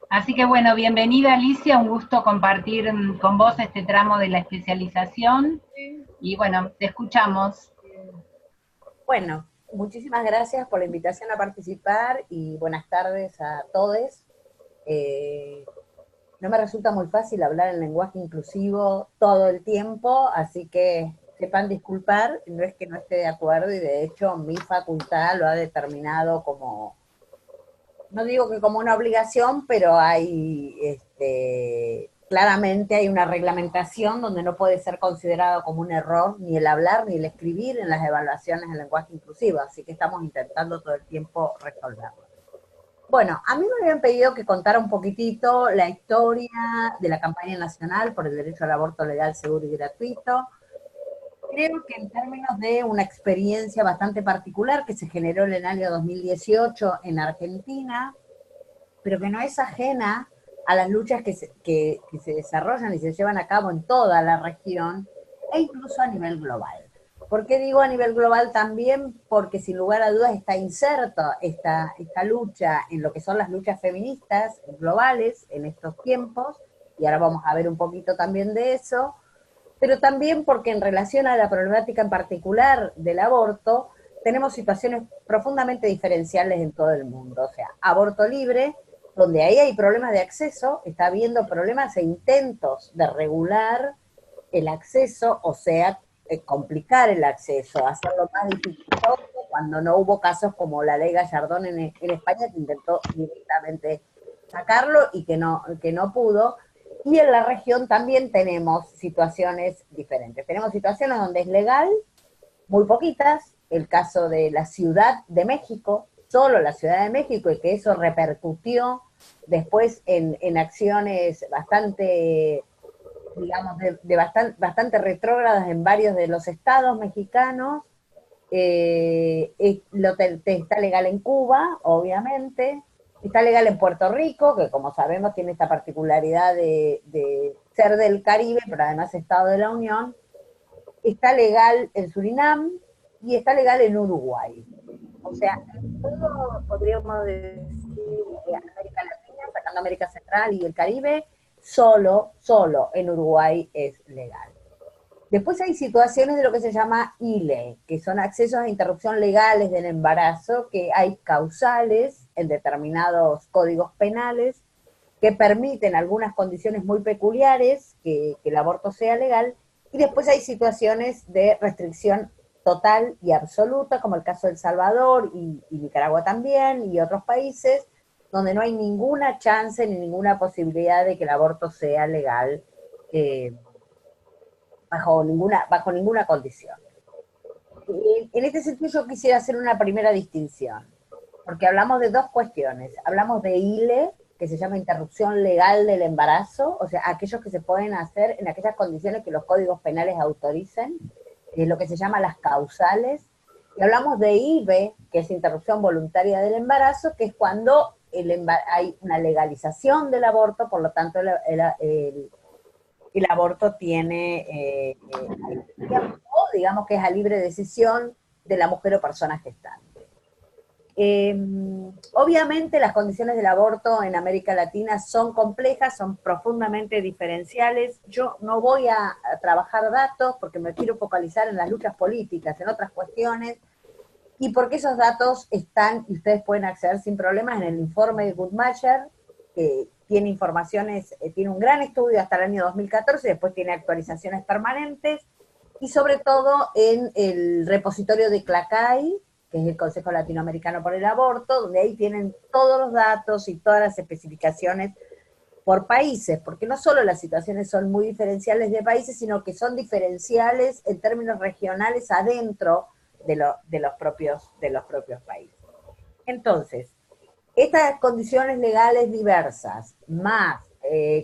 Así que bueno, bienvenida Alicia, un gusto compartir con vos este tramo de la especialización y bueno, te escuchamos. Bueno, muchísimas gracias por la invitación a participar y buenas tardes a todos. Eh, no me resulta muy fácil hablar en lenguaje inclusivo todo el tiempo, así que sepan disculpar, no es que no esté de acuerdo y de hecho mi facultad lo ha determinado como, no digo que como una obligación, pero hay, claramente hay una reglamentación donde no puede ser considerado como un error ni el hablar ni el escribir en las evaluaciones en lenguaje inclusivo, así que estamos intentando todo el tiempo resolverlo. Bueno, a mí me habían pedido que contara un poquitito la historia de la campaña nacional por el derecho al aborto legal, seguro y gratuito. Creo que en términos de una experiencia bastante particular que se generó en el año 2018 en Argentina, pero que no es ajena a las luchas que se desarrollan y se llevan a cabo en toda la región e incluso a nivel global. ¿Por qué digo a nivel global también? Porque sin lugar a dudas está inserto esta lucha en lo que son las luchas feministas globales en estos tiempos, y ahora vamos a ver un poquito también de eso, pero también porque en relación a la problemática en particular del aborto, tenemos situaciones profundamente diferenciales en todo el mundo. O sea, aborto libre, donde ahí hay problemas de acceso, está habiendo problemas e intentos de regular el acceso, o sea, complicar el acceso, hacerlo más dificultoso cuando no hubo casos como la ley Gallardón en España, que intentó directamente sacarlo y que no pudo. Y en la región también tenemos situaciones diferentes. Tenemos situaciones donde es legal, muy poquitas, el caso de la Ciudad de México, solo la Ciudad de México, y que eso repercutió después en acciones bastante, digamos, bastante retrógradas en varios de los estados mexicanos. Está legal en Cuba, obviamente, está legal en Puerto Rico, que como sabemos tiene esta particularidad de ser del Caribe, pero además Estado de la Unión, está legal en Surinam y está legal en Uruguay. O sea, en todo podríamos decir América Latina, sacando América Central y el Caribe, solo en Uruguay es legal. Después hay situaciones de lo que se llama ILE, que son accesos a interrupción legales del embarazo, que hay causales en determinados códigos penales que permiten algunas condiciones muy peculiares que el aborto sea legal, y después hay situaciones de restricción total y absoluta, como el caso de El Salvador y Nicaragua también, y otros países, donde no hay ninguna chance ni ninguna posibilidad de que el aborto sea legal eh, bajo ninguna condición. En este sentido yo quisiera hacer una primera distinción, porque hablamos de dos cuestiones. Hablamos de ILE, que se llama interrupción legal del embarazo, o sea, aquellos que se pueden hacer en aquellas condiciones que los códigos penales autoricen, lo que se llama las causales. Y hablamos de IVE, que es interrupción voluntaria del embarazo, que es cuando hay una legalización del aborto, por lo tanto el aborto tiene tiempo, digamos que es a libre decisión de la mujer o persona gestante. Obviamente las condiciones del aborto en América Latina son complejas, son profundamente diferenciales. Yo no voy a trabajar datos porque me quiero focalizar en las luchas políticas, en otras cuestiones, y porque esos datos están, y ustedes pueden acceder sin problemas, en el informe de Guttmacher, que tiene informaciones, tiene un gran estudio hasta el año 2014, después tiene actualizaciones permanentes, y sobre todo en el repositorio de CLACAI, que es el Consejo Latinoamericano por el Aborto, donde ahí tienen todos los datos y todas las especificaciones por países, porque no solo las situaciones son muy diferenciales de países, sino que son diferenciales en términos regionales adentro de los propios países. Entonces, estas condiciones legales diversas, más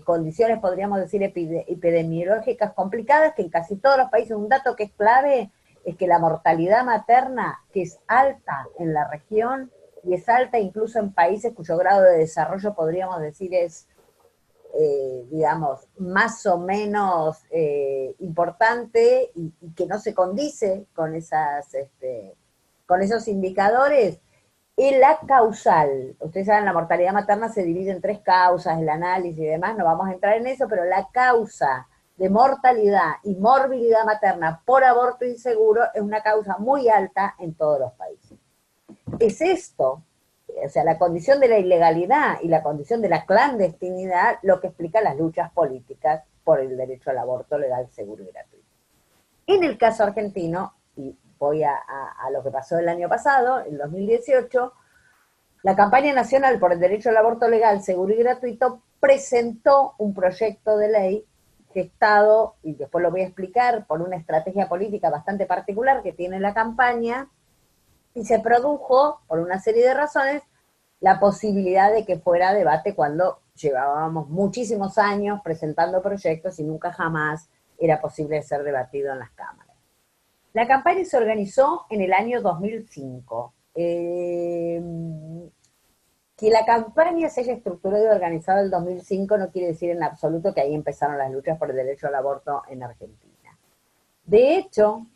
condiciones, podríamos decir, epidemiológicas complicadas, que en casi todos los países, un dato que es clave es que la mortalidad materna, que es alta en la región, y es alta incluso en países cuyo grado de desarrollo, podríamos decir, es, digamos, más o menos importante y que no se condice con, con esos indicadores, la causal, ustedes saben, la mortalidad materna se divide en 3 causas, el análisis y demás, no vamos a entrar en eso, pero la causa de mortalidad y morbilidad materna por aborto inseguro es una causa muy alta en todos los países. Es esto, o sea, la condición de la ilegalidad y la condición de la clandestinidad, lo que explica las luchas políticas por el derecho al aborto legal, seguro y gratuito. En el caso argentino, y voy a lo que pasó el año pasado, en 2018, la Campaña Nacional por el Derecho al Aborto Legal, Seguro y Gratuito presentó un proyecto de ley gestado, y después lo voy a explicar, por una estrategia política bastante particular que tiene la campaña, y se produjo, por una serie de razones, la posibilidad de que fuera debate cuando llevábamos muchísimos años presentando proyectos y nunca jamás era posible ser debatido en las cámaras. La campaña se organizó en el año 2005. Que la campaña se haya estructurado y organizado en el 2005 no quiere decir en absoluto que ahí empezaron las luchas por el derecho al aborto en Argentina. De hecho,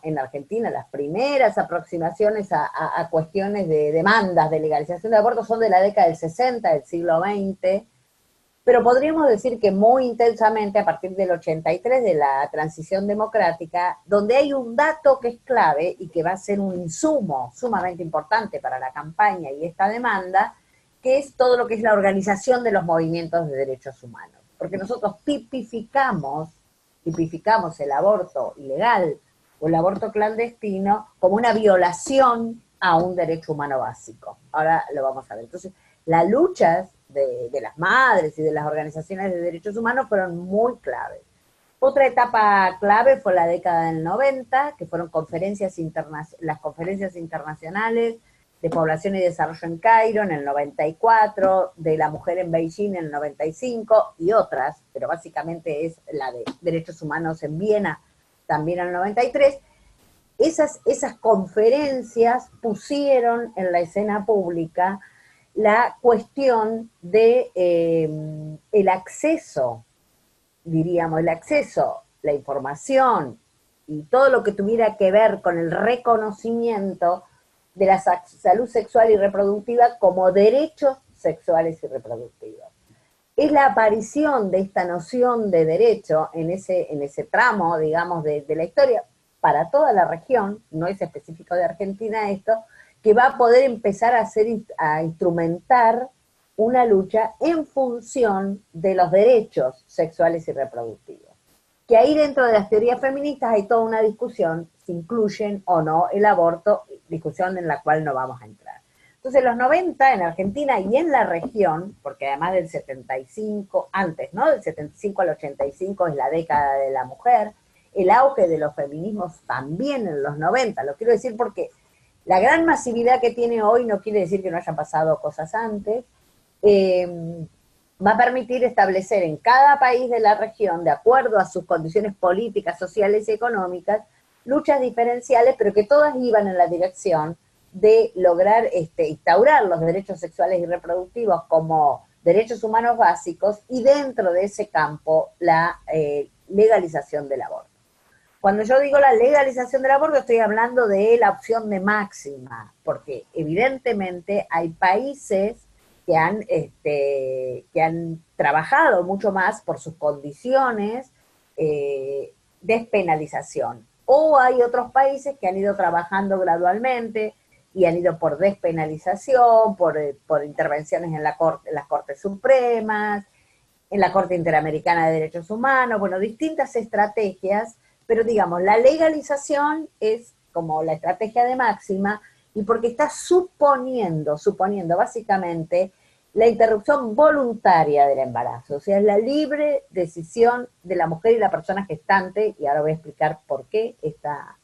en Argentina las primeras aproximaciones a cuestiones de demandas de legalización de aborto son de la década del 60, del siglo XX, pero podríamos decir que muy intensamente a partir del 83, de la transición democrática, donde hay un dato que es clave y que va a ser un insumo sumamente importante para la campaña y esta demanda, que es todo lo que es la organización de los movimientos de derechos humanos. Porque nosotros tipificamos el aborto ilegal o el aborto clandestino como una violación a un derecho humano básico. Ahora lo vamos a ver. Entonces, las luchas de las madres y de las organizaciones de derechos humanos fueron muy claves. Otra etapa clave fue la década del 90, que fueron las conferencias internacionales de población y desarrollo en Cairo en el 94, de la mujer en Beijing en el 95 y otras, pero básicamente es la de derechos humanos en Viena también en el 93. Esas conferencias pusieron en la escena pública la cuestión de el acceso, diríamos, la información y todo lo que tuviera que ver con el reconocimiento de la salud sexual y reproductiva como derechos sexuales y reproductivos. Es la aparición de esta noción de derecho en ese tramo, digamos, de la historia para toda la región, no es específico de Argentina esto, que va a poder empezar a instrumentar una lucha en función de los derechos sexuales y reproductivos. Que ahí dentro de las teorías feministas hay toda una discusión si incluyen o no el aborto, discusión en la cual no vamos a entrar. Entonces, los 90 en Argentina y en la región, porque además del 75, antes, ¿no? Del 75 al 85 es la década de la mujer, el auge de los feminismos también en los 90, lo quiero decir porque la gran masividad que tiene hoy no quiere decir que no hayan pasado cosas antes, va a permitir establecer en cada país de la región, de acuerdo a sus condiciones políticas, sociales y económicas, luchas diferenciales, pero que todas iban en la dirección de lograr instaurar los derechos sexuales y reproductivos como derechos humanos básicos y dentro de ese campo la legalización del aborto. Cuando yo digo la legalización del aborto estoy hablando de la opción de máxima, porque evidentemente hay países que han trabajado mucho más por sus condiciones de despenalización. O hay otros países que han ido trabajando gradualmente y han ido por despenalización, por intervenciones en las Cortes Supremas, en la Corte Interamericana de Derechos Humanos, bueno, distintas estrategias, pero digamos, la legalización es como la estrategia de máxima, y porque está suponiendo básicamente la interrupción voluntaria del embarazo, o sea, es la libre decisión de la mujer y la persona gestante, y ahora voy a explicar por qué esta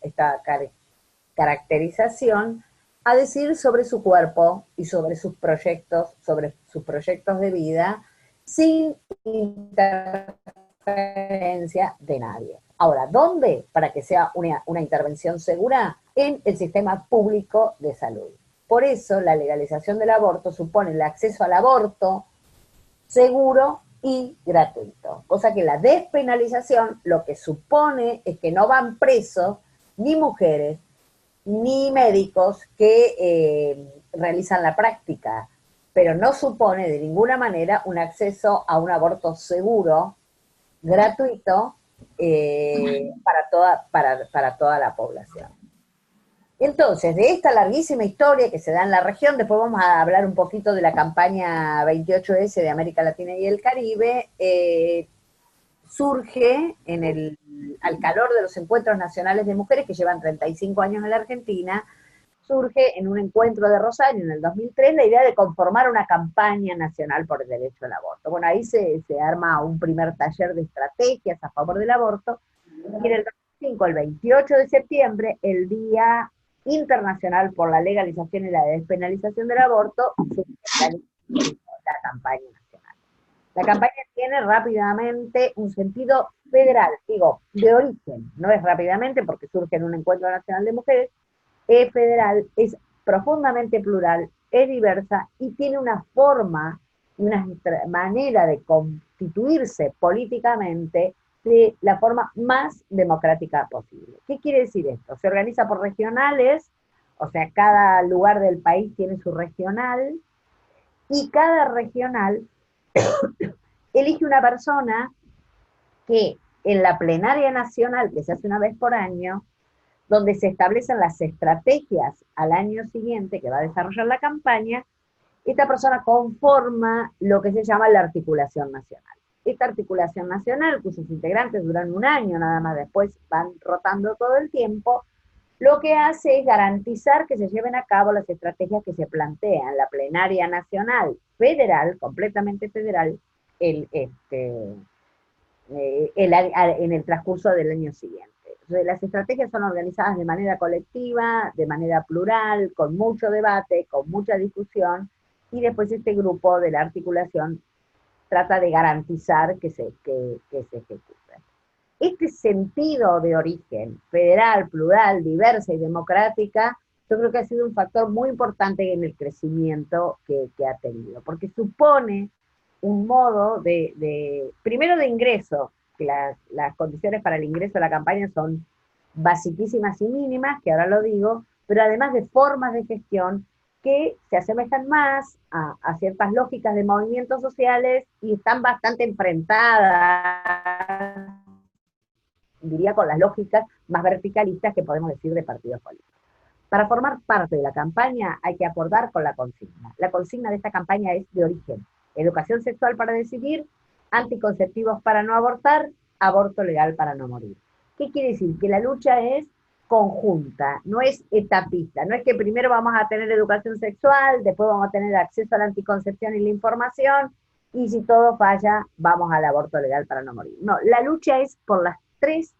caracterización, a decidir sobre su cuerpo y sobre sus proyectos de vida, sin interferencia de nadie. Ahora, ¿dónde? Para que sea una intervención segura, en el sistema público de salud. Por eso la legalización del aborto supone el acceso al aborto seguro y gratuito. Cosa que la despenalización lo que supone es que no van presos ni mujeres ni médicos que realizan la práctica, pero no supone de ninguna manera un acceso a un aborto seguro, gratuito, para toda la población. Entonces, de esta larguísima historia que se da en la región, después vamos a hablar un poquito de la campaña 28S de América Latina y el Caribe, surge al calor de los encuentros nacionales de mujeres que llevan 35 años en la Argentina, surge en un encuentro de Rosario en el 2003 la idea de conformar una campaña nacional por el derecho al aborto. Bueno, ahí se arma un primer taller de estrategias a favor del aborto, y en el 2005, el 28 de septiembre, el Día Internacional por la Legalización y la Despenalización del Aborto, se la campaña nacional. La campaña tiene rápidamente un sentido federal, digo, de origen, no es rápidamente porque surge en un encuentro nacional de mujeres, es federal, es profundamente plural, es diversa y tiene una forma, una manera de constituirse políticamente de la forma más democrática posible. ¿Qué quiere decir esto? Se organiza por regionales, o sea, cada lugar del país tiene su regional, y cada regional elige una persona que en la plenaria nacional, que se hace una vez por año, donde se establecen las estrategias al año siguiente que va a desarrollar la campaña, esta persona conforma lo que se llama la articulación nacional. Esta articulación nacional, cuyos integrantes duran un año nada más, después van rotando todo el tiempo, lo que hace es garantizar que se lleven a cabo las estrategias que se plantean. La plenaria nacional federal, completamente federal, en el transcurso del año siguiente. Las estrategias son organizadas de manera colectiva, de manera plural, con mucho debate, con mucha discusión, y después este grupo de la articulación trata de garantizar que se ejecute. Este sentido de origen federal, plural, diversa y democrática, yo creo que ha sido un factor muy importante en el crecimiento que ha tenido, porque supone un modo primero de ingreso, que las condiciones para el ingreso a la campaña son basiquísimas y mínimas, que ahora lo digo, pero además de formas de gestión que se asemejan más a ciertas lógicas de movimientos sociales y están bastante enfrentadas, diría, con las lógicas más verticalistas que podemos decir de partidos políticos. Para formar parte de la campaña hay que acordar con la consigna. La consigna de esta campaña es de origen: educación sexual para decidir, anticonceptivos para no abortar, aborto legal para no morir. ¿Qué quiere decir? Que la lucha es conjunta, no es etapista, no es que primero vamos a tener educación sexual, después vamos a tener acceso a la anticoncepción y la información, y si todo falla, vamos al aborto legal para no morir. No, la lucha es por las tres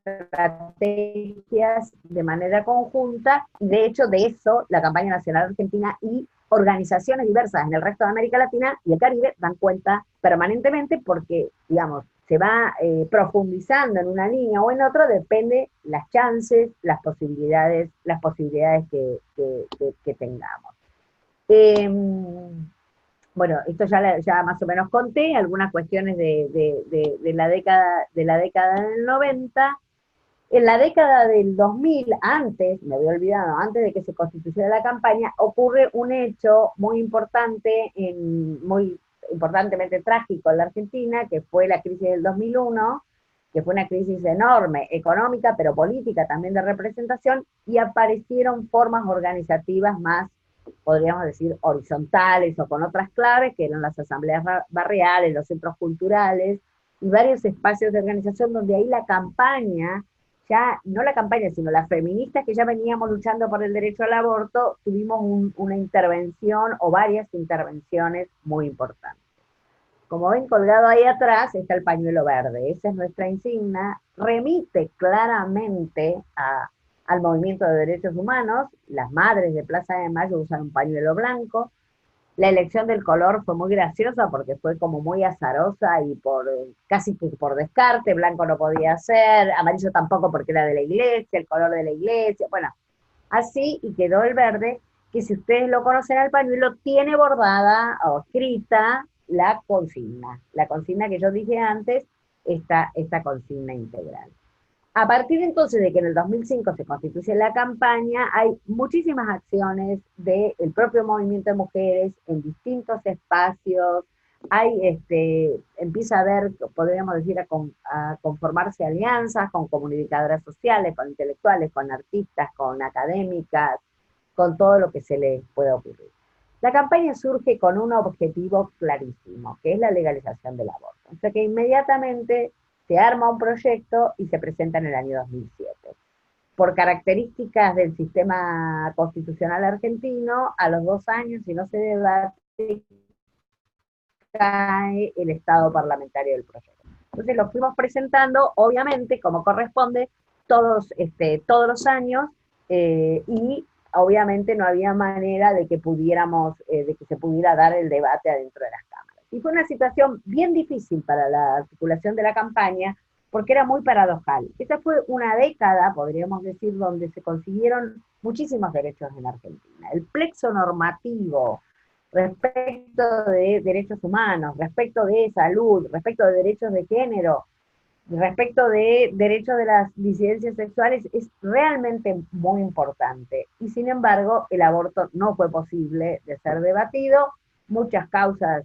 estrategias de manera conjunta, y de hecho de eso la campaña nacional argentina y organizaciones diversas en el resto de América Latina y el Caribe dan cuenta permanentemente, porque, digamos, se va profundizando en una línea o en otra, depende las chances, las posibilidades que tengamos. Bueno, esto ya más o menos conté, algunas cuestiones de la década del 90. En la década del 2000, me había olvidado, antes de que se constituyera la campaña, ocurre un hecho muy importante, muy importantemente trágico en la Argentina, que fue la crisis del 2001, que fue una crisis enorme, económica, pero política también de representación, y aparecieron formas organizativas más, podríamos decir, horizontales o con otras claves, que eran las asambleas barriales, los centros culturales, y varios espacios de organización donde ahí la campaña, ya no la campaña, sino las feministas que ya veníamos luchando por el derecho al aborto, tuvimos una intervención o varias intervenciones muy importantes. Como ven, colgado ahí atrás está el pañuelo verde, esa es nuestra insignia, remite claramente al movimiento de derechos humanos. Las madres de Plaza de Mayo usan un pañuelo blanco. La elección del color fue muy graciosa porque fue como muy azarosa y casi que por descarte. Blanco no podía ser, amarillo tampoco porque era de la iglesia, el color de la iglesia, bueno, así, y quedó el verde, que si ustedes lo conocen al pañuelo, tiene bordada o escrita la consigna que yo dije antes, esta consigna integral. A partir entonces de que en el 2005 se constituye la campaña, hay muchísimas acciones del propio movimiento de mujeres en distintos espacios, empieza a haber, podríamos decir, a conformarse alianzas con comunicadoras sociales, con intelectuales, con artistas, con académicas, con todo lo que se les pueda ocurrir. La campaña surge con un objetivo clarísimo, que es la legalización del aborto. O sea que inmediatamente se arma un proyecto y se presenta en el año 2007. Por características del sistema constitucional argentino, a los 2 años, si no se debate, cae el estado parlamentario del proyecto. Entonces lo fuimos presentando, obviamente, como corresponde, todos los años, y obviamente no había manera de que de que se pudiera dar el debate adentro de las cámaras. Y fue una situación bien difícil para la articulación de la campaña, porque era muy paradojal. Esa fue una década, podríamos decir, donde se consiguieron muchísimos derechos en Argentina. El plexo normativo respecto de derechos humanos, respecto de salud, respecto de derechos de género, respecto de derechos de las disidencias sexuales, es realmente muy importante. Y sin embargo, el aborto no fue posible de ser debatido. Muchas causas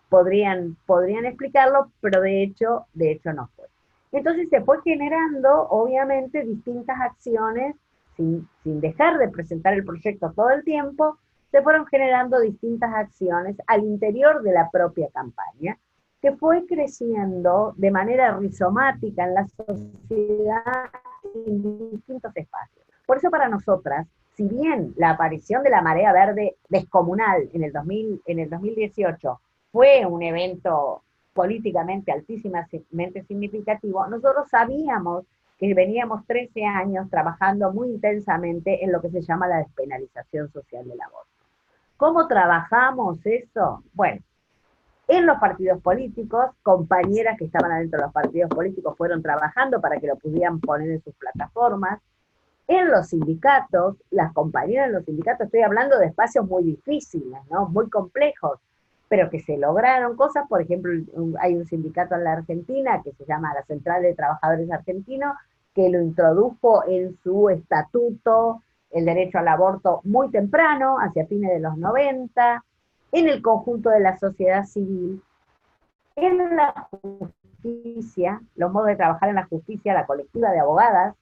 podrían explicarlo, pero de hecho no fue. Entonces se fue generando, obviamente, distintas acciones, sin dejar de presentar el proyecto todo el tiempo, se fueron generando distintas acciones al interior de la propia campaña, que fue creciendo de manera rizomática en la sociedad en distintos espacios. Por eso para nosotras, si bien la aparición de la marea verde descomunal en el 2018 fue un evento políticamente altísimamente significativo, nosotros sabíamos que veníamos 13 años trabajando muy intensamente en lo que se llama la despenalización social del aborto. ¿Cómo trabajamos eso? Bueno, en los partidos políticos, compañeras que estaban adentro de los partidos políticos fueron trabajando para que lo pudieran poner en sus plataformas. En los sindicatos, las compañeras en los sindicatos, estoy hablando de espacios muy difíciles, ¿no? Muy complejos, pero que se lograron cosas. Por ejemplo, hay un sindicato en la Argentina que se llama la Central de Trabajadores Argentinos, que lo introdujo en su estatuto el derecho al aborto muy temprano, hacia fines de los 90, en el conjunto de la sociedad civil, en la justicia, los modos de trabajar en la justicia, la colectiva de abogadas,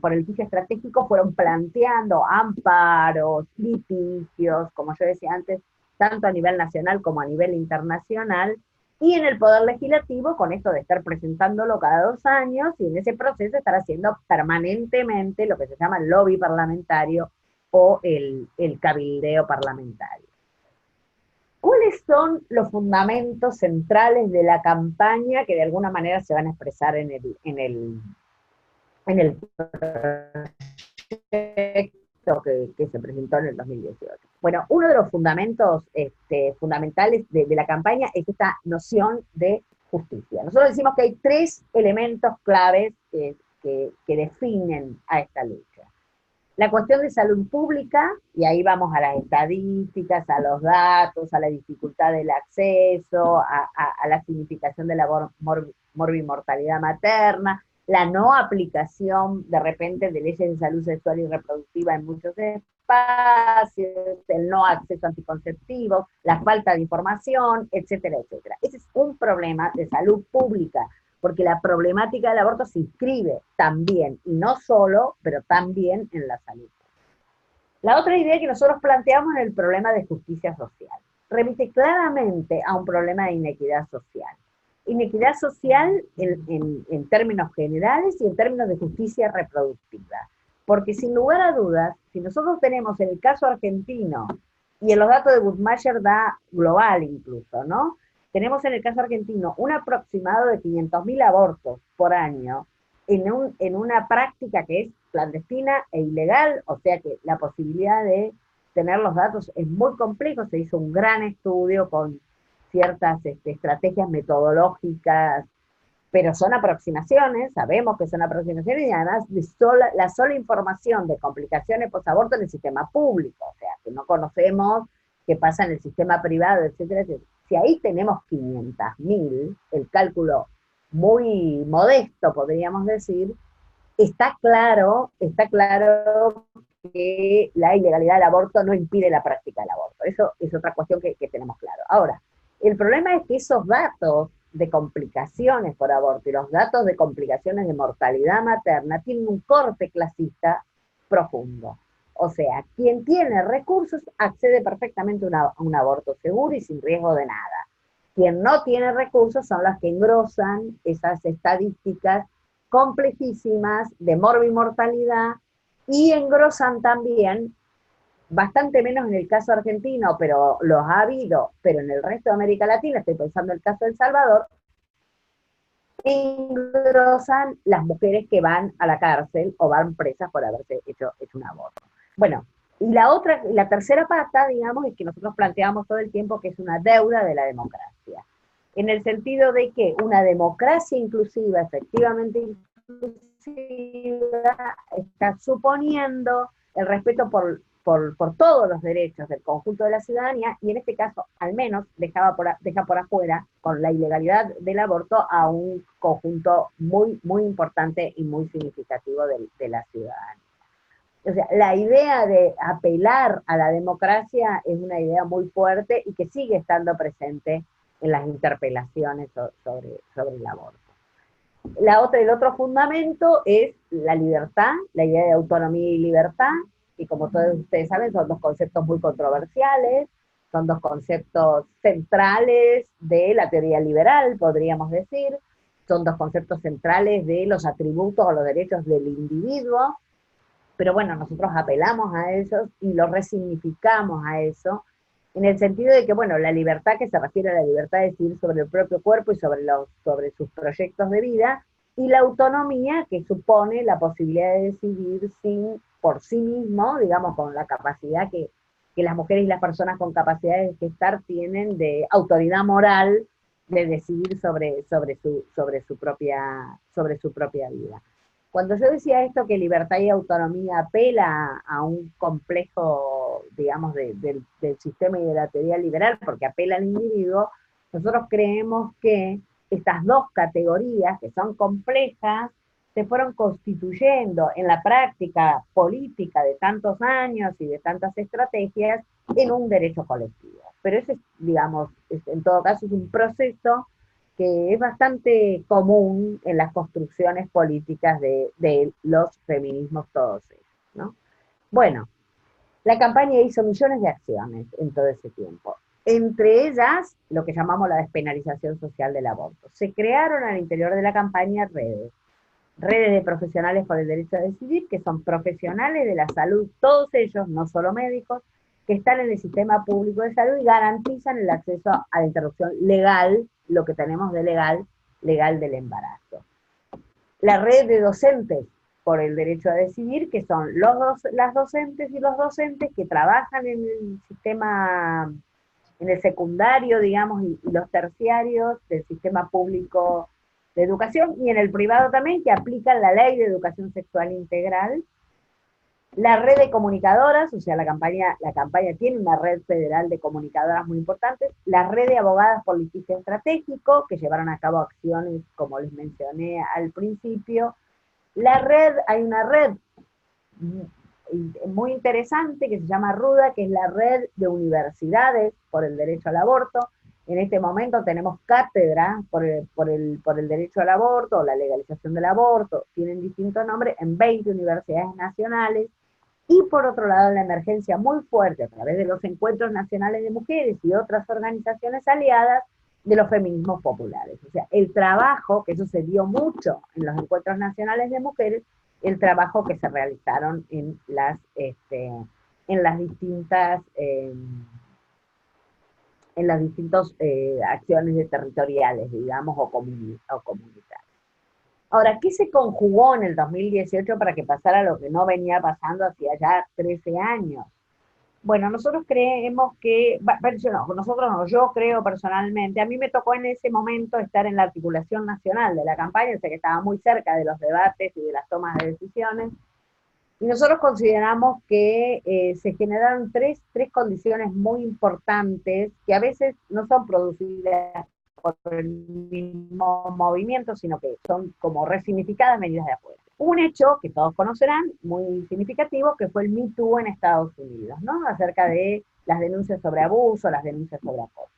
por el litigio estratégico, fueron planteando amparos, litigios, como yo decía antes, tanto a nivel nacional como a nivel internacional, y en el Poder Legislativo, con esto de estar presentándolo cada 2 años, y en ese proceso estar haciendo permanentemente lo que se llama el lobby parlamentario o el cabildeo parlamentario. ¿Cuáles son los fundamentos centrales de la campaña que de alguna manera se van a expresar en el proyecto que se presentó en el 2018? Bueno, uno de los fundamentos fundamentales de la campaña es esta noción de justicia. Nosotros decimos que hay 3 elementos claves que definen a esta lucha. La cuestión de salud pública, y ahí vamos a las estadísticas, a los datos, a la dificultad del acceso, a la significación de la morbimortalidad materna, la no aplicación de repente de leyes de salud sexual y reproductiva en muchos espacios, el no acceso a anticonceptivos, la falta de información, etcétera, etcétera. Ese es un problema de salud pública, porque la problemática del aborto se inscribe también, y no solo, pero también en la salud. La otra idea que nosotros planteamos es el problema de justicia social. Remite claramente a un problema de inequidad social. Inequidad social en términos generales y en términos de justicia reproductiva. Porque sin lugar a dudas, si nosotros tenemos en el caso argentino, y en los datos de Guttmacher da global incluso, ¿no? Tenemos en el caso argentino un aproximado de 500.000 abortos por año en una práctica que es clandestina e ilegal, o sea que la posibilidad de tener los datos es muy complejo. Se hizo un gran estudio con ciertas estrategias metodológicas, pero son aproximaciones, sabemos que son aproximaciones, y además la sola información de complicaciones posaborto en el sistema público, o sea, que no conocemos qué pasa en el sistema privado, etcétera, etcétera. Si ahí tenemos 500.000, el cálculo muy modesto, podríamos decir, está claro que la ilegalidad del aborto no impide la práctica del aborto. Eso es otra cuestión que tenemos claro. Ahora, el problema es que esos datos de complicaciones por aborto y los datos de complicaciones de mortalidad materna tienen un corte clasista profundo. O sea, quien tiene recursos accede perfectamente a un aborto seguro y sin riesgo de nada. Quien no tiene recursos son los que engrosan esas estadísticas complejísimas de morbimortalidad y engrosan también, bastante menos en el caso argentino, pero los ha habido, pero en el resto de América Latina, estoy pensando en el caso de El Salvador, engrosan las mujeres que van a la cárcel o van presas por haberse hecho un aborto. Bueno, y la tercera pata, digamos, es que nosotros planteamos todo el tiempo que es una deuda de la democracia, en el sentido de que una democracia inclusiva, efectivamente inclusiva, está suponiendo el respeto por todos los derechos del conjunto de la ciudadanía, y en este caso, al menos, deja por afuera, con la ilegalidad del aborto, a un conjunto muy, muy importante y muy significativo de la ciudadanía. O sea, la idea de apelar a la democracia es una idea muy fuerte y que sigue estando presente en las interpelaciones sobre el aborto. El otro fundamento es la libertad, la idea de autonomía y libertad, y como todos ustedes saben, son dos conceptos muy controversiales, son dos conceptos centrales de la teoría liberal, podríamos decir, son dos conceptos centrales de los atributos o los derechos del individuo, pero bueno, nosotros apelamos a ellos y los resignificamos a eso, en el sentido de que, bueno, la libertad, que se refiere a la libertad de decidir sobre el propio cuerpo y sobre sus proyectos de vida, y la autonomía, que supone la posibilidad de decidir por sí mismo, digamos, con la capacidad que las mujeres y las personas con capacidades de gestar tienen de autoridad moral de decidir sobre su propia vida. Cuando yo decía esto, que libertad y autonomía apela a un complejo, digamos, del sistema y de la teoría liberal, porque apela al individuo, nosotros creemos que estas dos categorías, que son complejas, se fueron constituyendo en la práctica política de tantos años y de tantas estrategias en un derecho colectivo. Pero ese, digamos, en todo caso es un proceso que es bastante común en las construcciones políticas de los feminismos todos ellos, ¿no? Bueno, la campaña hizo millones de acciones en todo ese tiempo. Entre ellas, lo que llamamos la despenalización social del aborto. Se crearon al interior de la campaña redes de profesionales por el derecho a decidir, que son profesionales de la salud, todos ellos, no solo médicos, que están en el sistema público de salud y garantizan el acceso a la interrupción legal, lo que tenemos de legal del embarazo. La red de docentes por el derecho a decidir, que son las docentes y los docentes que trabajan en el sistema, en el secundario, digamos, y los terciarios del sistema público de educación, y en el privado también, que aplican la ley de educación sexual integral. La red de comunicadoras, o sea, la campaña tiene una red federal de comunicadoras muy importantes, la red de abogadas por litigio estratégico, que llevaron a cabo acciones, como les mencioné al principio. Hay una red muy interesante que se llama RUDA, que es la red de universidades por el derecho al aborto. En este momento tenemos cátedra por el derecho al aborto, o la legalización del aborto, tienen distintos nombres, en 20 universidades nacionales. Y por otro lado, la emergencia muy fuerte a través de los encuentros nacionales de mujeres y otras organizaciones aliadas de los feminismos populares. O sea, el trabajo, que eso se dio mucho en los encuentros nacionales de mujeres, el trabajo que se realizaron en las distintas acciones territoriales, digamos, o comunitarias. Ahora, ¿qué se conjugó en el 2018 para que pasara lo que no venía pasando hacía ya 13 años? Bueno, nosotros creemos que, yo creo personalmente, a mí me tocó en ese momento estar en la articulación nacional de la campaña, o sea que estaba muy cerca de los debates y de las tomas de decisiones, y nosotros consideramos que se generaron tres condiciones muy importantes que a veces no son producidas por el mismo movimiento, sino que son como resignificadas venidas de afuera. Un hecho que todos conocerán, muy significativo, que fue el Me Too en Estados Unidos, ¿no? Acerca de las denuncias sobre abuso, las denuncias sobre acoso.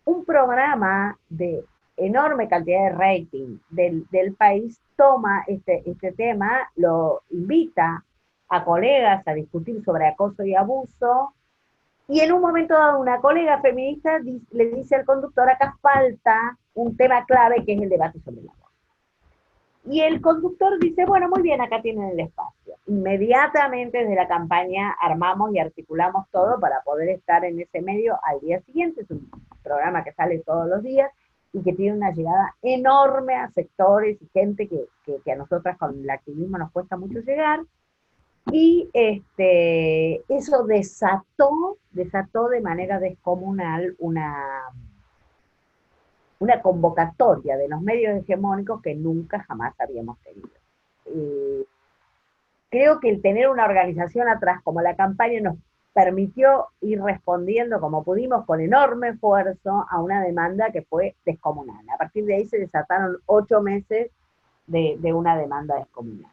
Un programa de enorme cantidad de rating del país toma este tema, lo invita a colegas a discutir sobre acoso y abuso, y en un momento dado una colega feminista le dice al conductor, acá falta un tema clave que es el debate sobre el aborto. Y el conductor dice, bueno, muy bien, acá tienen el espacio. Inmediatamente desde la campaña armamos y articulamos todo para poder estar en ese medio al día siguiente. Es un programa que sale todos los días y que tiene una llegada enorme a sectores y gente que a nosotras con el activismo nos cuesta mucho llegar. Y eso desató de manera descomunal una convocatoria de los medios hegemónicos que nunca jamás habíamos tenido. Creo que el tener una organización atrás como la campaña nos permitió ir respondiendo como pudimos con enorme esfuerzo a una demanda que fue descomunal. A partir de ahí se desataron 8 meses de una demanda descomunal.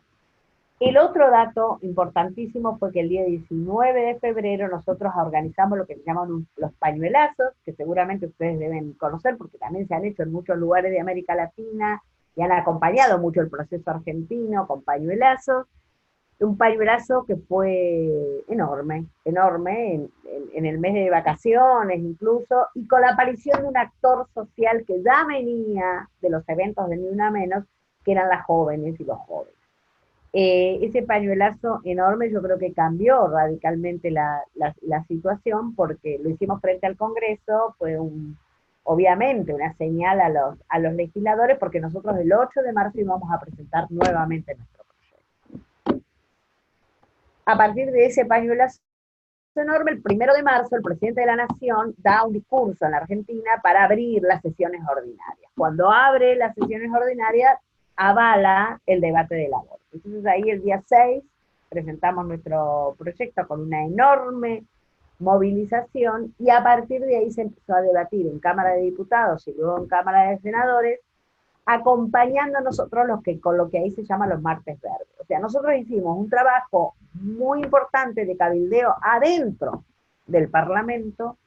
El otro dato importantísimo fue que el día 19 de febrero nosotros organizamos lo que se llaman los pañuelazos, que seguramente ustedes deben conocer porque también se han hecho en muchos lugares de América Latina y han acompañado mucho el proceso argentino con pañuelazos. Un pañuelazo que fue enorme en el mes de vacaciones incluso, y con la aparición de un actor social que ya venía de los eventos de Ni Una Menos, que eran las jóvenes y los jóvenes. Ese pañuelazo enorme yo creo que cambió radicalmente la situación, porque lo hicimos frente al Congreso, fue obviamente una señal a los legisladores, porque nosotros el 8 de marzo íbamos a presentar nuevamente nuestro proyecto. A partir de ese pañuelazo enorme, el 1 de marzo el presidente de la Nación da un discurso en la Argentina para abrir las sesiones ordinarias. Cuando abre las sesiones ordinarias, avala el debate del aborto. Entonces ahí el día 6 presentamos nuestro proyecto con una enorme movilización, y a partir de ahí se empezó a debatir en Cámara de Diputados y luego en Cámara de Senadores, acompañando a nosotros con lo que ahí se llama los martes verdes. O sea, nosotros hicimos un trabajo muy importante de cabildeo adentro del Parlamento,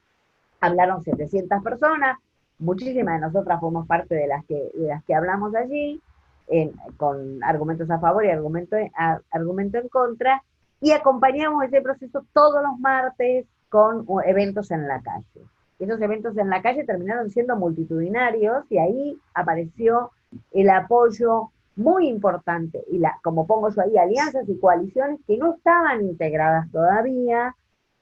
hablaron 700 personas, muchísimas de nosotras fuimos parte de las que hablamos allí, con argumentos a favor y argumento en contra, y acompañamos ese proceso todos los martes con eventos en la calle. Esos eventos en la calle terminaron siendo multitudinarios, y ahí apareció el apoyo muy importante, y como pongo yo ahí, alianzas y coaliciones que no estaban integradas todavía,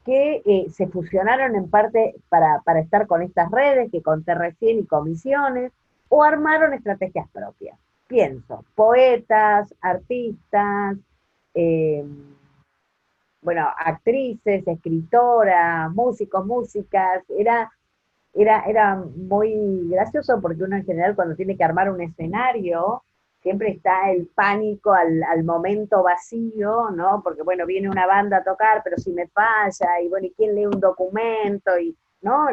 que se fusionaron en parte para estar con estas redes que conté recién y comisiones, o armaron estrategias propias. Pienso, poetas, artistas, actrices, escritoras, músicos, músicas. Era muy gracioso porque uno en general cuando tiene que armar un escenario siempre está el pánico al momento vacío, ¿no? Porque bueno, viene una banda a tocar, pero si me falla, y bueno, ¿y quién lee un documento? Y no,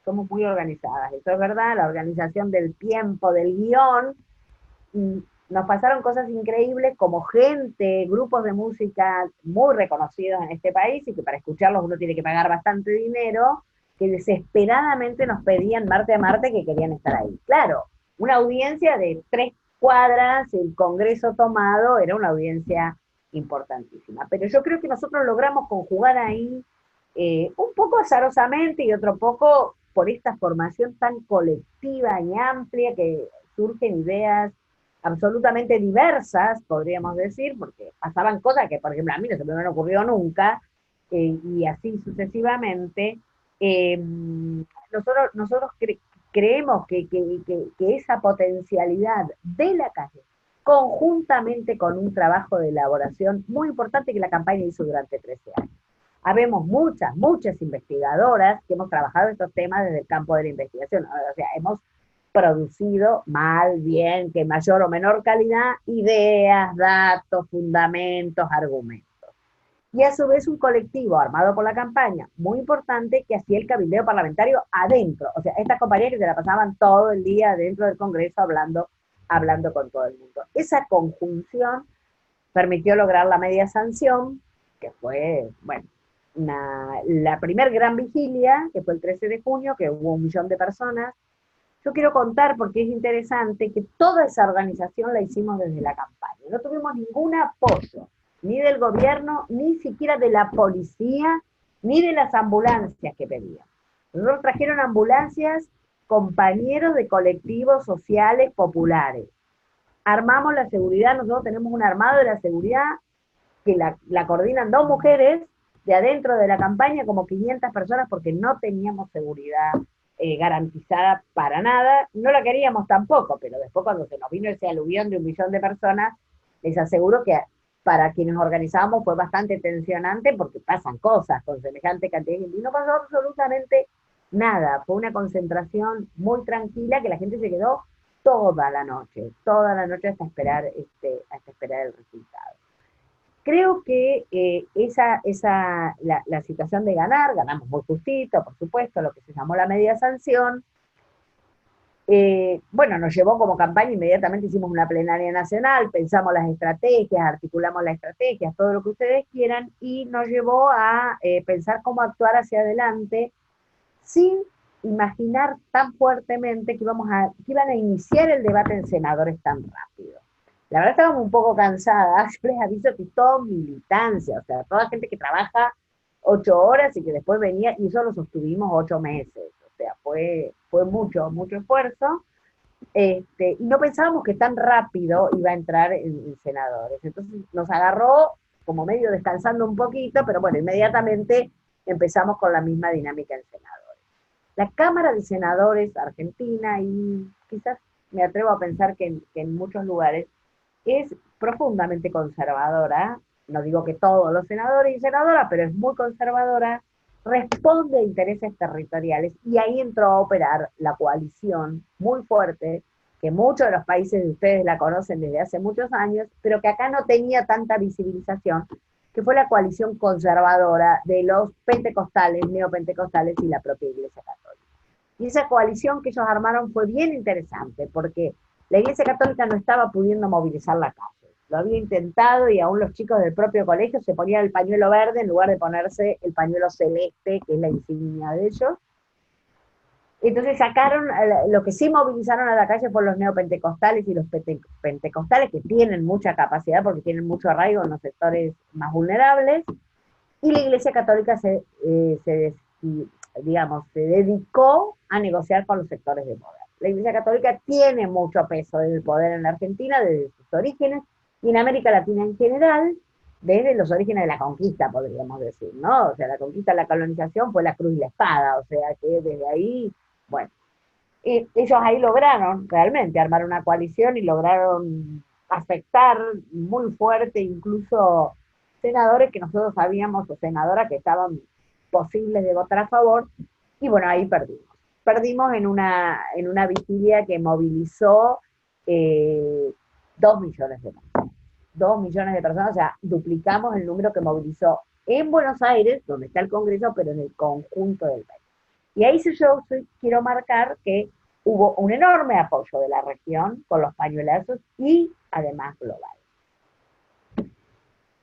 somos muy organizadas, eso es verdad, la organización del tiempo, del guión. Y nos pasaron cosas increíbles, como grupos de música muy reconocidos en este país, y que para escucharlos uno tiene que pagar bastante dinero, que desesperadamente nos pedían martes a martes que querían estar ahí. Claro, una audiencia de 3 cuadras, el Congreso tomado, era una audiencia importantísima. Pero yo creo que nosotros logramos conjugar ahí, un poco azarosamente y otro poco por esta formación tan colectiva y amplia, que surgen ideas absolutamente diversas, podríamos decir, porque pasaban cosas que, por ejemplo, a mí no se me habían ocurrido nunca, y así sucesivamente. Nosotros creemos que esa potencialidad de la calle, conjuntamente con un trabajo de elaboración muy importante que la campaña hizo durante 13 años. Habemos muchas investigadoras que hemos trabajado estos temas desde el campo de la investigación. O sea, hemos producido, mal, bien, que mayor o menor calidad, ideas, datos, fundamentos, argumentos. y a su vez un colectivo armado por la campaña, muy importante, que hacía el cabildeo parlamentario adentro. O sea, estas compañías que se la pasaban todo el día dentro del Congreso hablando con todo el mundo. Esa conjunción permitió lograr la media sanción, que fue, bueno, la primer gran vigilia, que fue el 13 de junio, que hubo 1 millón de personas. Yo quiero contar, porque es interesante, que toda esa organización la hicimos desde la campaña. No tuvimos ningún apoyo, ni del gobierno, ni siquiera de la policía, ni de las ambulancias que pedían. Nosotros trajeron ambulancias compañeros de colectivos sociales populares. Armamos la seguridad, nosotros tenemos un armado de la seguridad que la coordinan 2 mujeres de adentro de la campaña, como 500 personas, porque no teníamos seguridad garantizada para nada, no la queríamos tampoco, pero después cuando se nos vino ese aluvión de 1 millón de personas, les aseguro que para quienes organizábamos fue bastante tensionante, porque pasan cosas con semejante cantidad de gente, y no pasó absolutamente nada, fue una concentración muy tranquila, que la gente se quedó toda la noche hasta esperar el resultado. Creo que la situación de ganamos muy justito, por supuesto, lo que se llamó la media sanción. Bueno, nos llevó como campaña, inmediatamente hicimos una plenaria nacional, pensamos las estrategias, articulamos las estrategias, todo lo que ustedes quieran, y nos llevó a pensar cómo actuar hacia adelante, sin imaginar tan fuertemente que iban a iniciar el debate en senadores tan rápido. La verdad estábamos un poco cansadas, yo les aviso que todo militancia, o sea, toda gente que trabaja 8 horas y que después venía, y eso lo sostuvimos 8 meses, o sea, fue mucho esfuerzo, y no pensábamos que tan rápido iba a entrar en senadores, entonces nos agarró como medio descansando un poquito, pero bueno, inmediatamente empezamos con la misma dinámica en senadores. La Cámara de Senadores argentina, y quizás me atrevo a pensar que en muchos lugares, es profundamente conservadora, no digo que todos los senadores y senadoras, pero es muy conservadora, responde a intereses territoriales, y ahí entró a operar la coalición muy fuerte, que muchos de los países de ustedes la conocen desde hace muchos años, pero que acá no tenía tanta visibilización, que fue la coalición conservadora de los pentecostales, neopentecostales y la propia Iglesia Católica. Y esa coalición que ellos armaron fue bien interesante, porque la Iglesia Católica no estaba pudiendo movilizar la calle. Lo había intentado, y aún los chicos del propio colegio se ponían el pañuelo verde en lugar de ponerse el pañuelo celeste, que es la insignia de ellos. Entonces sacaron, lo que sí movilizaron a la calle fueron los neopentecostales y los pentecostales, que tienen mucha capacidad porque tienen mucho arraigo en los sectores más vulnerables, y la Iglesia Católica se dedicó a negociar con los sectores de poder. La Iglesia Católica tiene mucho peso del poder en la Argentina desde sus orígenes, y en América Latina en general, desde los orígenes de la conquista, podríamos decir, ¿no? O sea, la conquista, la colonización fue la cruz y la espada, o sea, que desde ahí, bueno, ellos ahí lograron realmente armar una coalición y lograron afectar muy fuerte incluso senadores que nosotros sabíamos, o senadoras que estaban posibles de votar a favor, y bueno, ahí perdimos. Perdimos en una vigilia que movilizó 2 millones de personas. 2 millones de personas, o sea, duplicamos el número que movilizó en Buenos Aires, donde está el Congreso, pero en el conjunto del país. Y ahí yo quiero marcar que hubo un enorme apoyo de la región con los pañuelazos, y además global.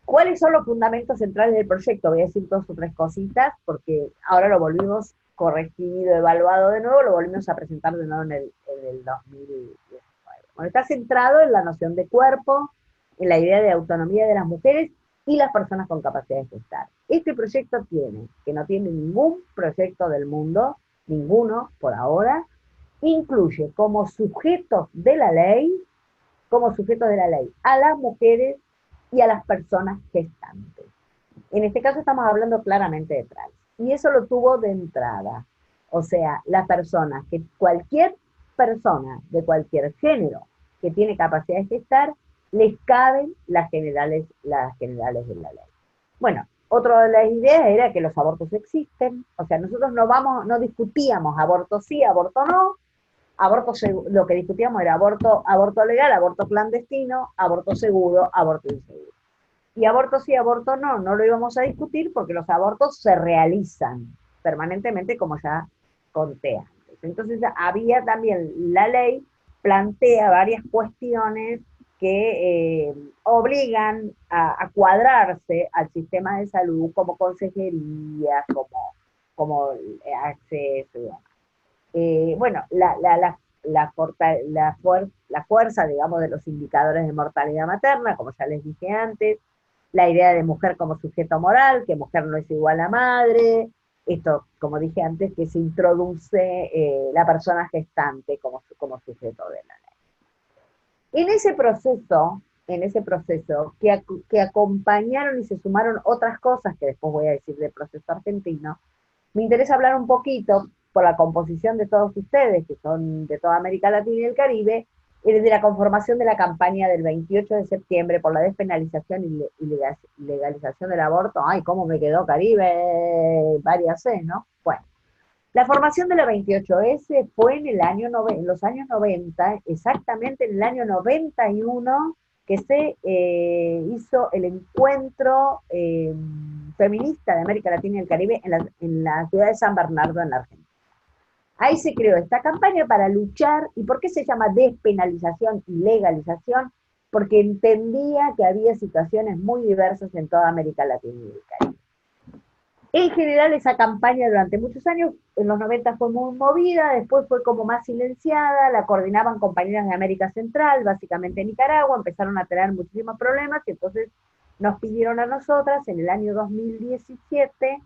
¿Cuáles son los fundamentos centrales del proyecto? Voy a decir 2 o 3 cositas, porque ahora lo volvimos corregido, evaluado de nuevo, lo volvimos a presentar de nuevo en el 2019. Bueno, está centrado en la noción de cuerpo, en la idea de autonomía de las mujeres y las personas con capacidad de gestar. Este proyecto que no tiene ningún proyecto del mundo, ninguno por ahora, incluye como sujetos de la ley a las mujeres y a las personas gestantes. En este caso estamos hablando claramente de trans. Y eso lo tuvo de entrada. O sea, las personas, que cualquier persona de cualquier género que tiene capacidad de gestar, les caben las generales de la ley. Bueno, otra de las ideas era que los abortos existen. O sea, nosotros no discutíamos aborto sí, aborto no. Lo que discutíamos era aborto legal, aborto clandestino, aborto seguro, aborto inseguro. y aborto sí, aborto no, no lo íbamos a discutir porque los abortos se realizan permanentemente, como ya conté antes. Entonces había también, la ley plantea varias cuestiones que obligan a cuadrarse al sistema de salud, como consejerías, como acceso. Bueno, la fuerza, digamos, de los indicadores de mortalidad materna, como ya les dije antes, la idea de mujer como sujeto moral, que mujer no es igual a madre, esto, como dije antes, que se introduce la persona gestante como sujeto de la ley. En ese proceso que acompañaron y se sumaron otras cosas que después voy a decir del proceso argentino, me interesa hablar un poquito, por la composición de todos ustedes, que son de toda América Latina y el Caribe, de la conformación de la campaña del 28 de septiembre por la despenalización y legalización del aborto. Ay, cómo me quedó Caribe, varias C, ¿no? Bueno, la formación de la 28S fue en los años 90, exactamente en el año 91, que se hizo el encuentro feminista de América Latina y el Caribe en la ciudad de San Bernardo, en la Argentina. Ahí se creó esta campaña para luchar. ¿Y por qué se llama despenalización y legalización? Porque entendía que había situaciones muy diversas en toda América Latina y el Caribe. En general, esa campaña durante muchos años, en los 90 fue muy movida, después fue como más silenciada, la coordinaban compañeras de América Central, básicamente Nicaragua, empezaron a tener muchísimos problemas y entonces nos pidieron a nosotras en el año 2017,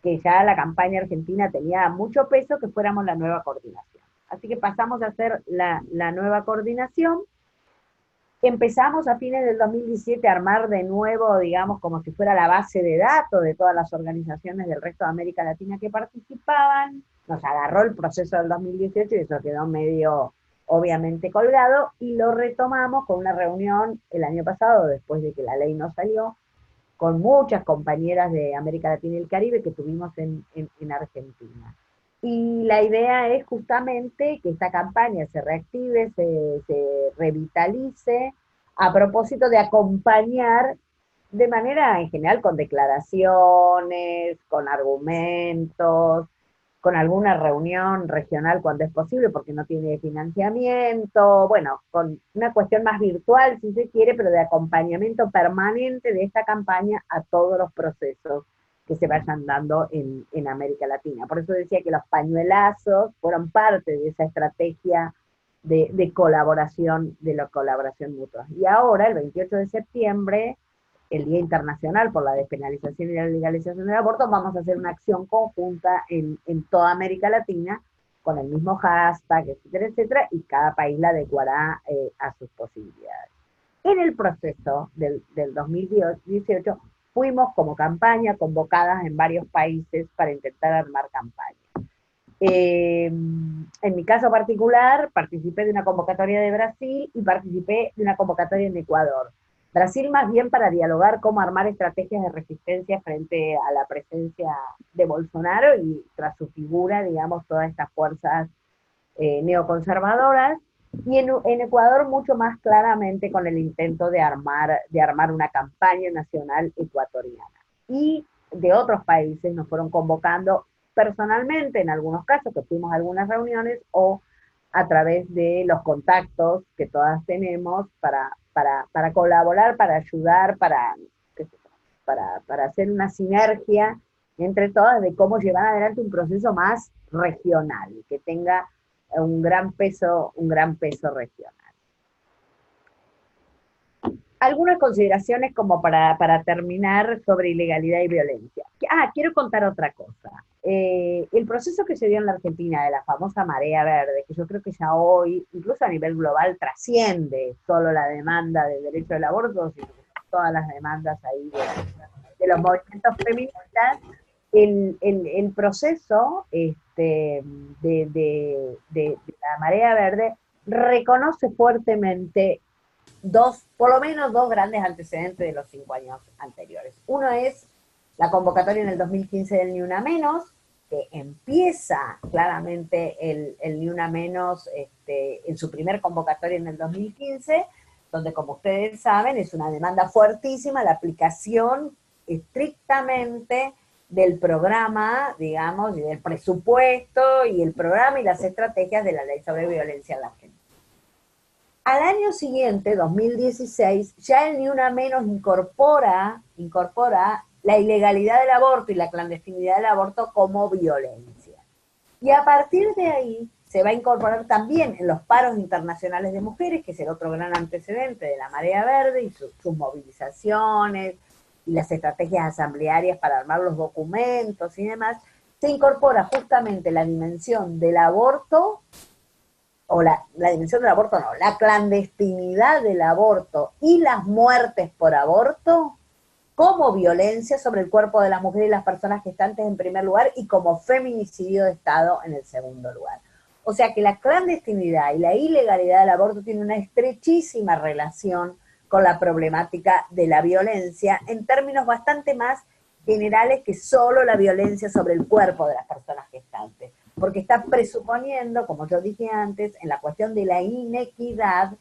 que ya la campaña argentina tenía mucho peso, que fuéramos la nueva coordinación. Así que pasamos a ser la nueva coordinación. Empezamos a fines del 2017 a armar de nuevo, digamos, como si fuera la base de datos de todas las organizaciones del resto de América Latina que participaban. Nos agarró el proceso del 2018 y eso quedó medio, obviamente, colgado, y lo retomamos con una reunión el año pasado, después de que la ley no salió, con muchas compañeras de América Latina y el Caribe que tuvimos en Argentina. Y la idea es justamente que esta campaña se reactive, se revitalice, a propósito de acompañar de manera en general con declaraciones, con argumentos, con alguna reunión regional cuando es posible, porque no tiene financiamiento, bueno, con una cuestión más virtual si se quiere, pero de acompañamiento permanente de esta campaña a todos los procesos que se vayan dando en América Latina. Por eso decía que los pañuelazos fueron parte de esa estrategia de colaboración, de la colaboración mutua. Y ahora, el 28 de septiembre, el Día Internacional por la Despenalización y la Legalización del Aborto, vamos a hacer una acción conjunta en toda América Latina, con el mismo hashtag, etcétera, etcétera, y cada país la adecuará a sus posibilidades. En el proceso del 2018 fuimos como campaña convocadas en varios países para intentar armar campaña. En mi caso particular, participé de una convocatoria de Brasil y participé de una convocatoria en Ecuador. Brasil más bien para dialogar cómo armar estrategias de resistencia frente a la presencia de Bolsonaro y tras su figura, digamos, todas estas fuerzas neoconservadoras, y en Ecuador mucho más claramente con el intento de armar una campaña nacional ecuatoriana. Y de otros países nos fueron convocando personalmente, en algunos casos, que fuimos a algunas reuniones, o a través de los contactos que todas tenemos para colaborar, para ayudar, para hacer una sinergia entre todas de cómo llevar adelante un proceso más regional, que tenga un gran peso regional. Algunas consideraciones como para terminar sobre ilegalidad y violencia. Quiero contar otra cosa. El proceso que se dio en la Argentina de la famosa marea verde, que yo creo que ya hoy, incluso a nivel global, trasciende solo la demanda del derecho al aborto, sino todas las demandas ahí de los movimientos feministas. El proceso de la marea verde reconoce fuertemente por lo menos dos grandes antecedentes de los 5 años anteriores. Uno es la convocatoria en el 2015 del Ni Una Menos, que empieza claramente el Ni Una Menos en su primer convocatoria en el 2015, donde, como ustedes saben, es una demanda fuertísima la aplicación estrictamente del programa, digamos, y del presupuesto, y el programa y las estrategias de la Ley sobre Violencia en la Argentina. Al año siguiente, 2016, ya el Ni Una Menos incorpora la ilegalidad del aborto y la clandestinidad del aborto como violencia. Y a partir de ahí se va a incorporar también en los paros internacionales de mujeres, que es el otro gran antecedente de la Marea Verde y sus movilizaciones y las estrategias asamblearias para armar los documentos y demás, se incorpora justamente la dimensión del aborto, o la dimensión del aborto no, la clandestinidad del aborto y las muertes por aborto como violencia sobre el cuerpo de las mujeres y las personas gestantes en primer lugar y como feminicidio de Estado en el segundo lugar. O sea que la clandestinidad y la ilegalidad del aborto tienen una estrechísima relación con la problemática de la violencia en términos bastante más generales que solo la violencia sobre el cuerpo de las personas gestantes, porque está presuponiendo, como yo dije antes, en la cuestión de la inequidad,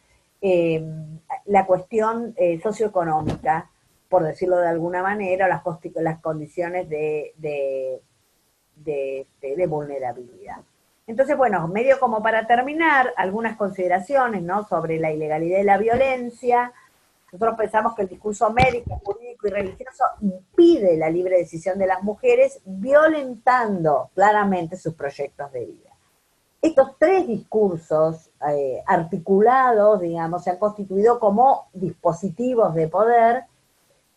la cuestión socioeconómica, por decirlo de alguna manera, las condiciones de vulnerabilidad. Entonces, bueno, medio como para terminar, algunas consideraciones, ¿no?, sobre la ilegalidad y la violencia. Nosotros pensamos que el discurso médico, jurídico y religioso impide la libre decisión de las mujeres, violentando claramente sus proyectos de vida. Estos tres discursos articulados, digamos, se han constituido como dispositivos de poder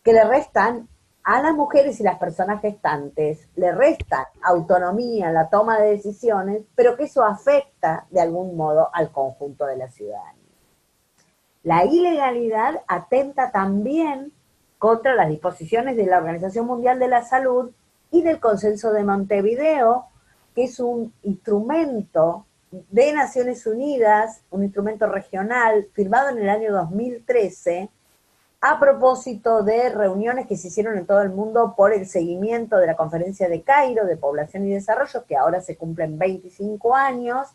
que le restan a las mujeres y las personas gestantes, le restan autonomía en la toma de decisiones, pero que eso afecta de algún modo al conjunto de la ciudadanía. La ilegalidad atenta también contra las disposiciones de la Organización Mundial de la Salud y del Consenso de Montevideo, que es un instrumento de Naciones Unidas, un instrumento regional, firmado en el año 2013, a propósito de reuniones que se hicieron en todo el mundo por el seguimiento de la Conferencia de Cairo de Población y Desarrollo, que ahora se cumplen 25 años,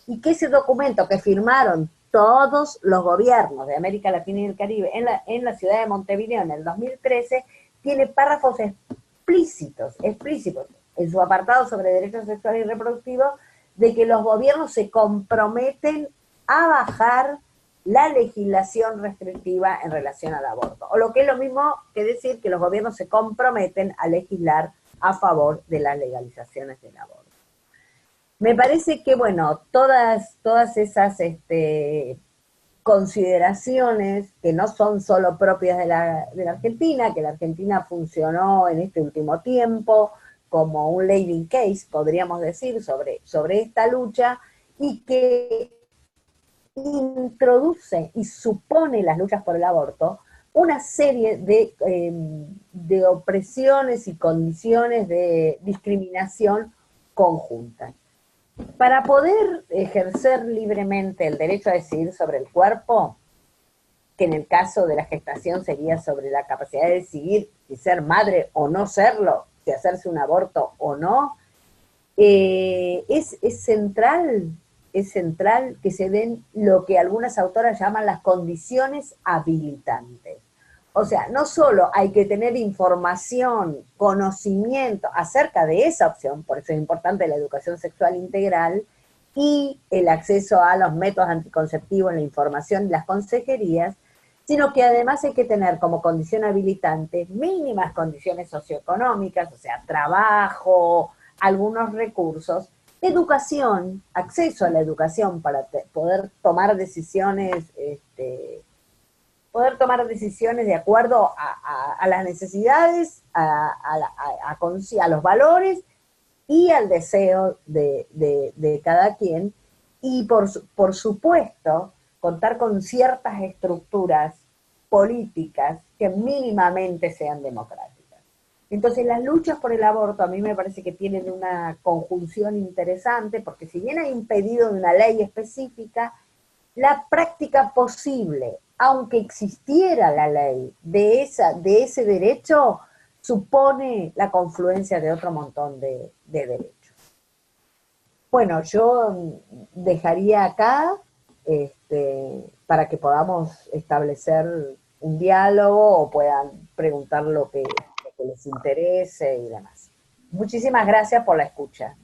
y que ese documento que firmaron todos los gobiernos de América Latina y el Caribe en la ciudad de Montevideo en el 2013, tiene párrafos explícitos, en su apartado sobre derechos sexuales y reproductivos, de que los gobiernos se comprometen a bajar la legislación restrictiva en relación al aborto. O lo que es lo mismo que decir que los gobiernos se comprometen a legislar a favor de las legalizaciones del aborto. Me parece que, bueno, todas esas consideraciones que no son solo propias de la Argentina, que la Argentina funcionó en este último tiempo como un leading case, podríamos decir, sobre esta lucha, y que introduce y supone las luchas por el aborto una serie de opresiones y condiciones de discriminación conjuntas. Para poder ejercer libremente el derecho a decidir sobre el cuerpo, que en el caso de la gestación sería sobre la capacidad de decidir si ser madre o no serlo, si hacerse un aborto o no, es central que se den lo que algunas autoras llaman las condiciones habilitantes. O sea, no solo hay que tener información, conocimiento acerca de esa opción, por eso es importante la educación sexual integral y el acceso a los métodos anticonceptivos, la información y las consejerías, sino que además hay que tener como condición habilitante mínimas condiciones socioeconómicas, o sea, trabajo, algunos recursos, educación, acceso a la educación para poder tomar decisiones, de acuerdo a las necesidades, a los valores y al deseo de cada quien, y por supuesto contar con ciertas estructuras políticas que mínimamente sean democráticas. Entonces las luchas por el aborto a mí me parece que tienen una conjunción interesante, porque si bien hay un pedido de una ley específica, la práctica posible, aunque existiera la ley de ese derecho, supone la confluencia de otro montón de derechos. Bueno, yo dejaría acá para que podamos establecer un diálogo o puedan preguntar lo que les interese y demás. Muchísimas gracias por la escucha.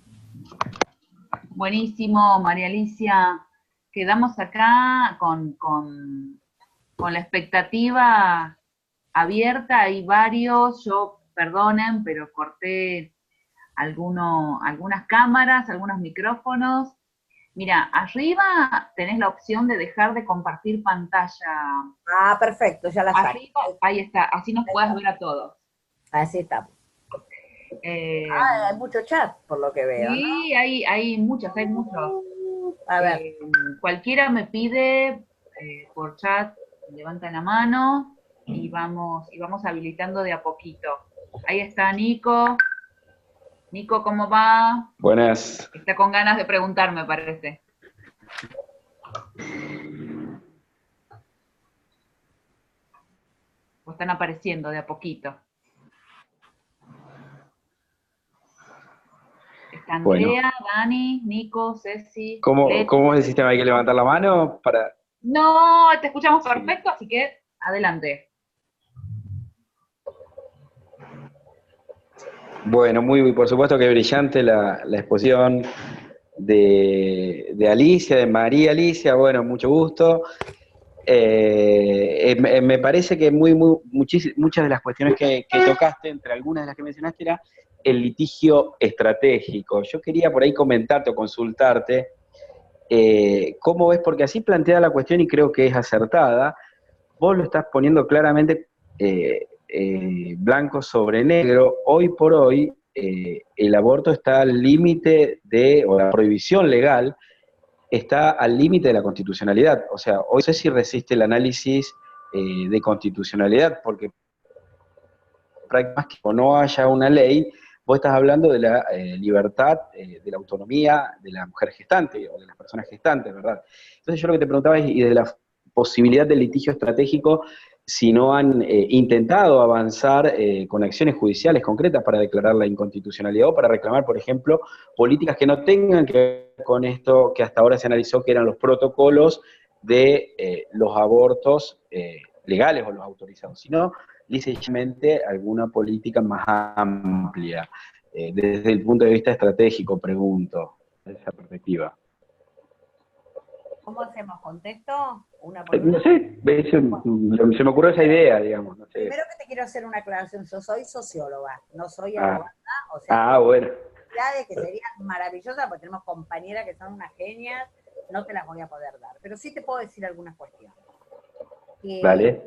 Buenísimo, María Alicia. Quedamos acá con la expectativa abierta. Hay varios, yo, perdonen, pero corté algunas cámaras, algunos micrófonos. Mira, arriba tenés la opción de dejar de compartir pantalla. Ah, perfecto, ya la saqué. Arriba, ahí está, así nos puedes ver a todos. Así estamos. Hay mucho chat, por lo que veo, sí, ¿no? hay muchos. A ver. Cualquiera me pide por chat, levanta la mano y vamos habilitando de a poquito. Ahí está Nico. Nico, ¿cómo va? Buenas. Está con ganas de preguntar, me parece. O están apareciendo de a poquito. Está Andrea, bueno. Dani, Nico, Ceci. ¿Cómo es el sistema? ¿Hay que levantar la mano para...? No, te escuchamos perfecto, así que adelante. Bueno, por supuesto que brillante la exposición de Alicia, de María Alicia, bueno, mucho gusto. Me parece que muchas de las cuestiones que tocaste, entre algunas de las que mencionaste, era el litigio estratégico. Yo quería por ahí comentarte o consultarte cómo ves, porque así plantea la cuestión y creo que es acertada. Vos lo estás poniendo claramente blanco sobre negro. Hoy por hoy el aborto está al límite o la prohibición legal está al límite de la constitucionalidad. O sea, hoy no sé si resiste el análisis de constitucionalidad, porque más que no haya una ley, vos estás hablando de la libertad, de la autonomía de la mujer gestante, o de las personas gestantes, ¿verdad? Entonces yo lo que te preguntaba es, y de la posibilidad del litigio estratégico, si no han intentado avanzar con acciones judiciales concretas para declarar la inconstitucionalidad o para reclamar, por ejemplo, políticas que no tengan que ver con esto que hasta ahora se analizó, que eran los protocolos de los abortos legales o los autorizados, sino lícitamente alguna política más amplia. Desde el punto de vista estratégico, pregunto, desde esa perspectiva. ¿Cómo hacemos? ¿Contesto? No sé, se me ocurrió esa idea, digamos. No sé. Primero que te quiero hacer una aclaración, yo soy socióloga, no soy abogada, o sea, bueno. Que serían maravillosas, porque tenemos compañeras que son unas genias, no te las voy a poder dar, pero sí te puedo decir algunas cuestiones. Vale.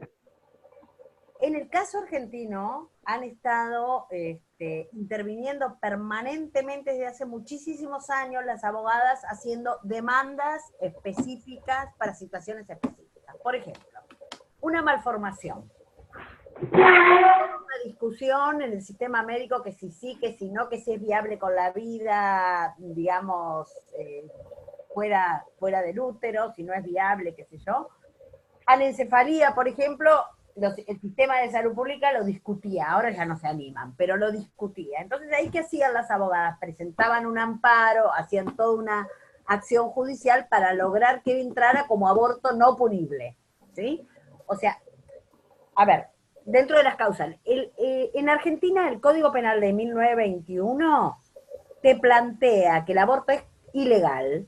En el caso argentino han estado interviniendo permanentemente desde hace muchísimos años las abogadas haciendo demandas específicas para situaciones específicas. Por ejemplo, una malformación. Una discusión en el sistema médico que si sí, que si no, que si es viable con la vida, digamos, fuera del útero, si no es viable, qué sé yo. Anencefalía, por ejemplo, el sistema de salud pública lo discutía, ahora ya no se animan, pero lo discutía. Entonces, ahí, ¿qué hacían las abogadas? Presentaban un amparo, hacían toda una acción judicial para lograr que entrara como aborto no punible, ¿sí? O sea, a ver, dentro de las causales, en Argentina el Código Penal de 1921 te plantea que el aborto es ilegal,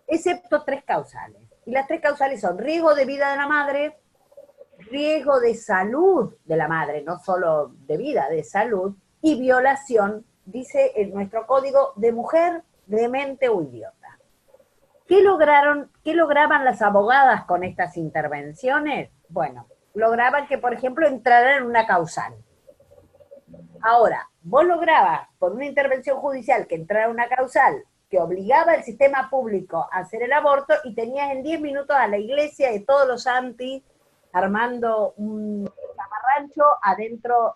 excepto 3 causales. Y las 3 causales son riesgo de vida de la madre, riesgo de salud de la madre, no solo de vida, de salud, y violación, dice en nuestro código, de mujer, demente o idiota. ¿Qué lograban las abogadas con estas intervenciones? Bueno, lograban que, por ejemplo, entraran en una causal. Ahora, vos lograbas, por una intervención judicial, que entrara una causal que obligaba al sistema público a hacer el aborto, y tenías en 10 minutos a la iglesia y todos los antis armando un zamarrancho adentro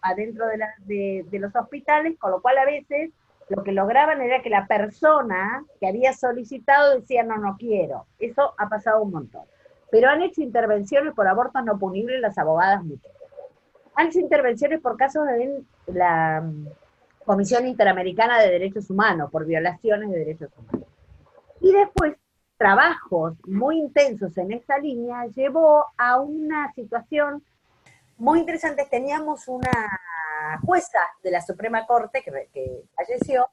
de los hospitales, con lo cual a veces lo que lograban era que la persona que había solicitado decía no quiero. Eso ha pasado un montón. Pero han hecho intervenciones por abortos no punibles las abogadas mucho. Han hecho intervenciones por casos en la Comisión Interamericana de Derechos Humanos, por violaciones de derechos humanos. Y después trabajos muy intensos en esta línea llevó a una situación muy interesante. Teníamos una jueza de la Suprema Corte que falleció,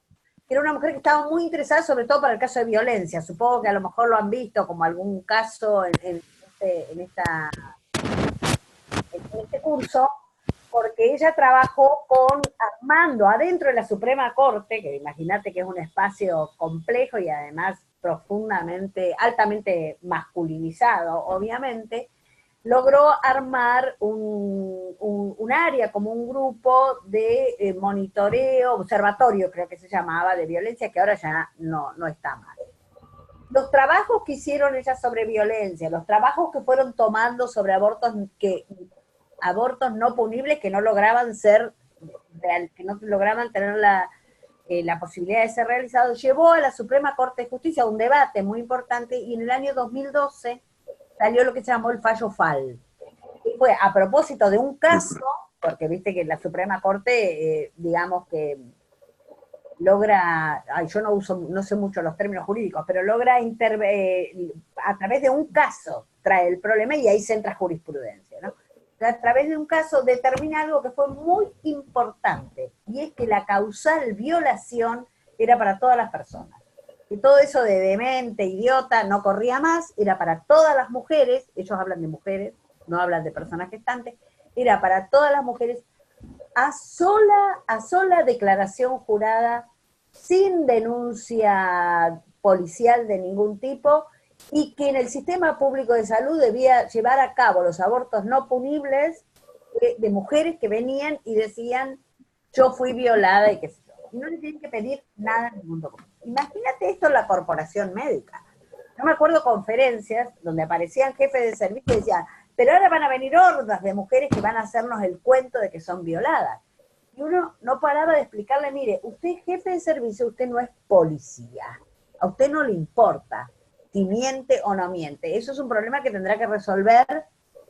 que era una mujer que estaba muy interesada sobre todo para el caso de violencia. Supongo que a lo mejor lo han visto como algún caso en este curso, porque ella trabajó armando adentro de la Suprema Corte, que imagínate que es un espacio complejo y además profundamente, altamente masculinizado, obviamente, logró armar un área, como un grupo de monitoreo, observatorio creo que se llamaba, de violencia, que ahora ya no está más. Los trabajos que hicieron ellas sobre violencia, los trabajos que fueron tomando sobre abortos no punibles que no lograban que no lograban tener la posibilidad de ser realizados, llevó a la Suprema Corte de Justicia a un debate muy importante, y en el año 2012 salió lo que se llamó el fallo FAL. Y fue a propósito de un caso, porque viste que la Suprema Corte, digamos que logra, yo no sé mucho los términos jurídicos, pero logra a través de un caso trae el problema y ahí se entra jurisprudencia, ¿no? A través de un caso determina algo que fue muy importante, y es que la causal violación era para todas las personas. Y todo eso de demente, idiota, no corría más, era para todas las mujeres, ellos hablan de mujeres, no hablan de personas gestantes, era para todas las mujeres, a sola declaración jurada, sin denuncia policial de ningún tipo, y que en el sistema público de salud debía llevar a cabo los abortos no punibles de mujeres que venían y decían, yo fui violada y qué sé yo. Y no le tienen que pedir nada en ningún documento. Imagínate esto en la corporación médica. Yo me acuerdo conferencias donde aparecían jefes de servicio y decían, pero ahora van a venir hordas de mujeres que van a hacernos el cuento de que son violadas. Y uno no paraba de explicarle, mire, usted es jefe de servicio, usted no es policía. A usted no le importa si miente o no miente. Eso es un problema que tendrá que resolver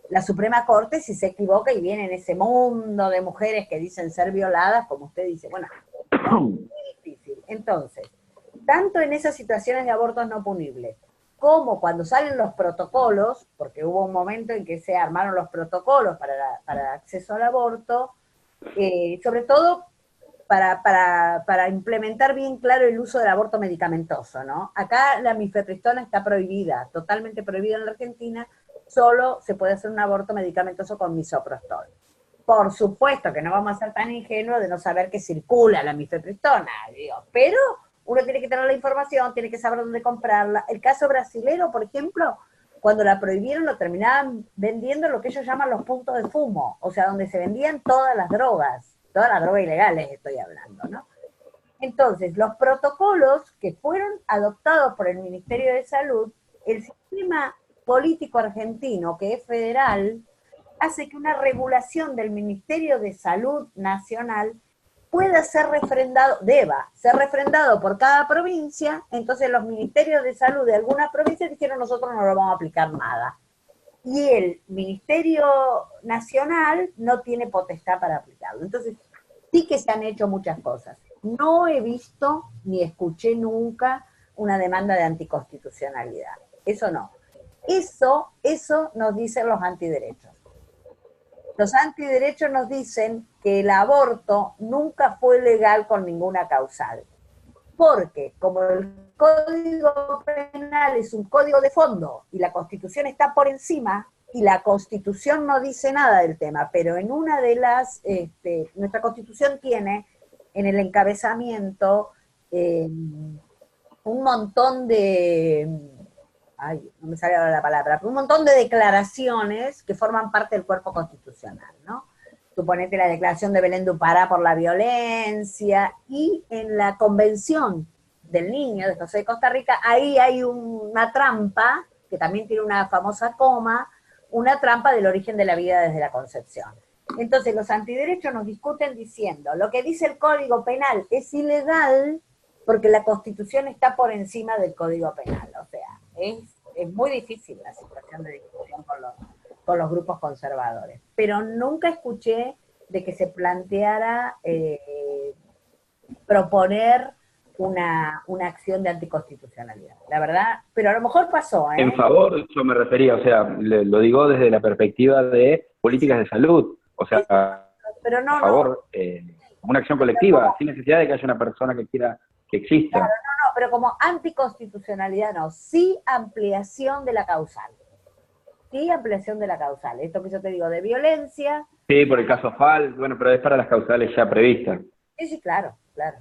la Suprema Corte si se equivoca y viene en ese mundo de mujeres que dicen ser violadas, como usted dice. Bueno, es muy difícil. Entonces, tanto en esas situaciones de abortos no punibles, como cuando salen los protocolos, porque hubo un momento en que se armaron los protocolos para acceso al aborto, sobre todo para implementar bien claro el uso del aborto medicamentoso, ¿no? Acá la mifepristona está prohibida, totalmente prohibida en la Argentina, solo se puede hacer un aborto medicamentoso con misoprostol. Por supuesto que no vamos a ser tan ingenuos de no saber que circula la mifepristona, digo, pero uno tiene que tener la información, tiene que saber dónde comprarla. El caso brasilero, por ejemplo, cuando la prohibieron lo terminaban vendiendo lo que ellos llaman los puntos de fumo, o sea, donde se vendían todas las drogas ilegales estoy hablando, ¿no? Entonces, los protocolos que fueron adoptados por el Ministerio de Salud, el sistema político argentino, que es federal, hace que una regulación del Ministerio de Salud Nacional pueda ser deba ser refrendado por cada provincia. Entonces los ministerios de salud de algunas provincias dijeron, nosotros no lo vamos a aplicar nada. Y el Ministerio Nacional no tiene potestad para aplicarlo. Entonces, sí que se han hecho muchas cosas. No he visto ni escuché nunca una demanda de anticonstitucionalidad. Eso no. Eso nos dicen los antiderechos. Los antiderechos nos dicen que el aborto nunca fue legal con ninguna causal. Porque como el Código Penal es un código de fondo y la Constitución está por encima, y la Constitución no dice nada del tema, pero en una de nuestra Constitución tiene en el encabezamiento un montón no me sale ahora la palabra, pero un montón de declaraciones que forman parte del cuerpo constitucional, ¿no? Suponete la declaración de Belén do Pará por la violencia, y en la Convención del Niño de José de Costa Rica, ahí hay una trampa, que también tiene una famosa coma, una trampa del origen de la vida desde la concepción. Entonces los antiderechos nos discuten diciendo, lo que dice el Código Penal es ilegal porque la Constitución está por encima del Código Penal. O sea, es muy difícil la situación de discusión con los grupos conservadores. Pero nunca escuché de que se planteara proponer una acción de anticonstitucionalidad. La verdad, pero a lo mejor pasó, ¿eh? En favor, yo me refería, o sea, lo digo desde la perspectiva de políticas de salud, o sea, Pero no, a favor, una acción colectiva, sin necesidad de que haya una persona que quiera que exista. Claro, no, pero como anticonstitucionalidad no, sí ampliación de la causal. Sí ampliación de la causal. Esto que yo te digo de violencia. Sí, por el caso FAL, bueno, pero es para las causales ya previstas. Sí, sí, claro, claro.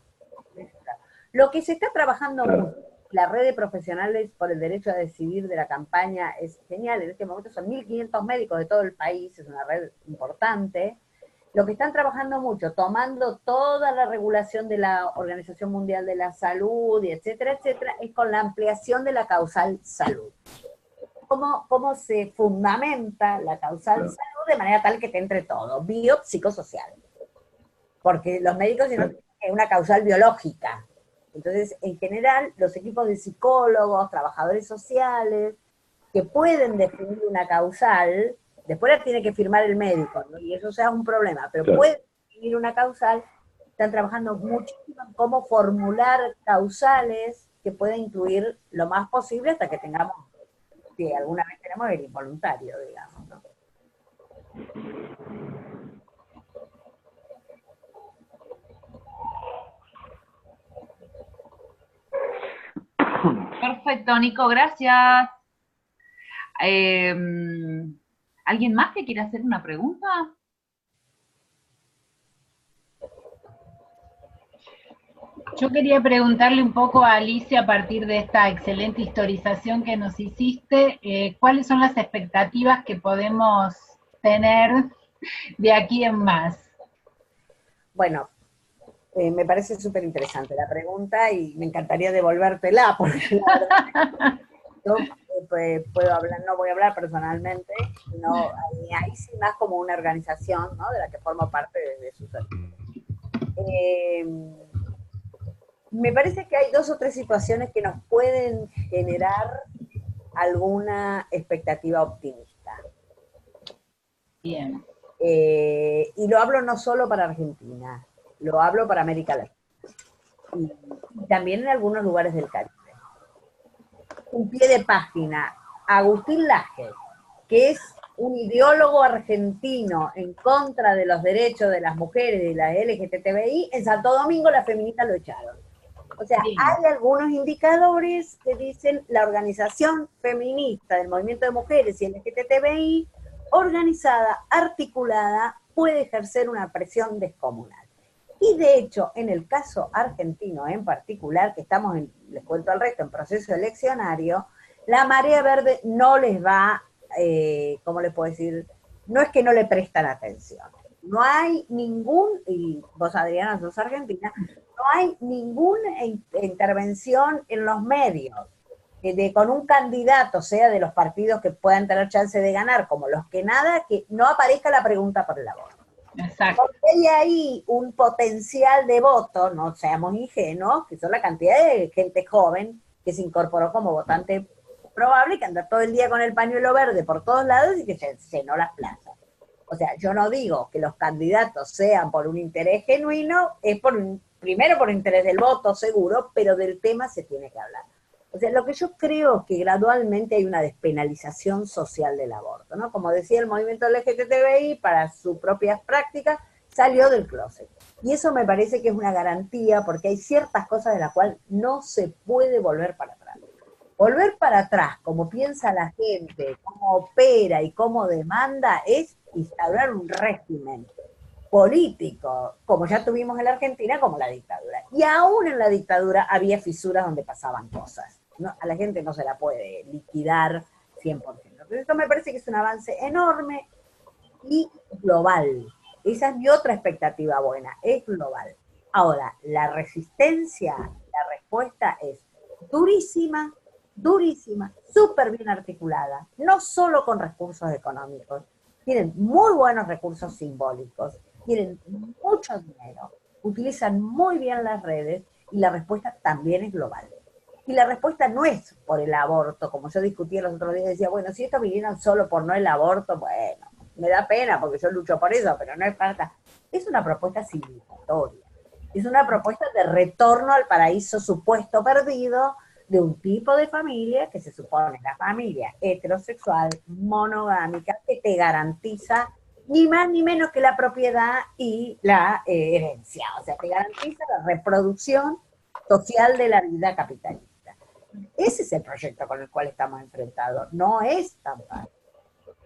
Sí, sí, claro. Lo que se está trabajando mucho, la red de profesionales por el derecho a decidir de la campaña es genial. En este momento son 1.500 médicos de todo el país, es una red importante. Lo que están trabajando mucho, tomando toda la regulación de la Organización Mundial de la Salud, y etcétera, es con la ampliación de la causal salud. ¿Cómo se fundamenta la causal salud de manera tal que te entre todo? Biopsicosocial. Porque los médicos tienen una causal biológica. Entonces, en general, los equipos de psicólogos, trabajadores sociales, que pueden definir una causal, después la tiene que firmar el médico, ¿no? Y eso sea un problema, pero pueden definir una causal, están trabajando muchísimo en cómo formular causales que pueden incluir lo más posible hasta que tengamos, si alguna vez tenemos el involuntario, digamos, ¿no? Perfecto, Nico, gracias. ¿Alguien más que quiera hacer una pregunta? Yo quería preguntarle un poco a Alicia a partir de esta excelente historización que nos hiciste, ¿cuáles son las expectativas que podemos tener de aquí en más? Bueno, me parece súper interesante la pregunta y me encantaría devolvértela, porque la verdad yo puedo hablar, no voy a hablar personalmente, sino ahí sí más como una organización, ¿no? De la que formo parte desde su servicio. Me parece que hay 2 o 3 situaciones que nos pueden generar alguna expectativa optimista. Bien. Y lo hablo no solo para Argentina, lo hablo para América Latina. Y también en algunos lugares del Caribe. Un pie de página, Agustín Laje, que es un ideólogo argentino en contra de los derechos de las mujeres y de la LGTBI, en Santo Domingo las feministas lo echaron. O sea, hay algunos indicadores que dicen la organización feminista del movimiento de mujeres y LGTBI, organizada, articulada, puede ejercer una presión descomunal. Y de hecho, en el caso argentino en particular, que estamos, les cuento al resto, en proceso eleccionario, la marea verde no les va, ¿cómo les puedo decir? No es que no le prestan atención. No hay ningún, y vos Adriana sos argentina, no hay ninguna intervención en los medios con un candidato, sea de los partidos que puedan tener chance de ganar, como los que nada, que no aparezca la pregunta por el aborto. Exacto. Porque hay ahí un potencial de voto, no seamos ingenuos, que son la cantidad de gente joven que se incorporó como votante probable, que anda todo el día con el pañuelo verde por todos lados y que se llenó las plazas. O sea, yo no digo que los candidatos sean por un interés genuino, es primero por interés del voto, seguro, pero del tema se tiene que hablar. O sea, lo que yo creo es que gradualmente hay una despenalización social del aborto, ¿no? Como decía el movimiento LGTBI, para sus propias prácticas, salió del closet. Y eso me parece que es una garantía, porque hay ciertas cosas de las cuales no se puede volver para atrás. Volver para atrás, como piensa la gente, cómo opera y cómo demanda, es instaurar un régimen político, como ya tuvimos en la Argentina, como la dictadura. Y aún en la dictadura había fisuras donde pasaban cosas. No, a la gente no se la puede liquidar 100%. Entonces esto me parece que es un avance enorme y global. Esa es mi otra expectativa buena, es global. Ahora, la resistencia, la respuesta es durísima, durísima, súper bien articulada, no solo con recursos económicos, tienen muy buenos recursos simbólicos, tienen mucho dinero, utilizan muy bien las redes y la respuesta también es global. Y la respuesta no es por el aborto, como yo discutía los otros días, decía, bueno, si estos vinieron solo por no el aborto, bueno, me da pena porque yo lucho por eso, pero no es falta. Es una propuesta civilizatoria. Es una propuesta de retorno al paraíso supuesto perdido de un tipo de familia que se supone la familia heterosexual, monogámica, que te garantiza ni más ni menos que la propiedad y la herencia. O sea, te garantiza la reproducción social de la vida capitalista. Ese es el proyecto con el cual estamos enfrentados. No es tan fácil.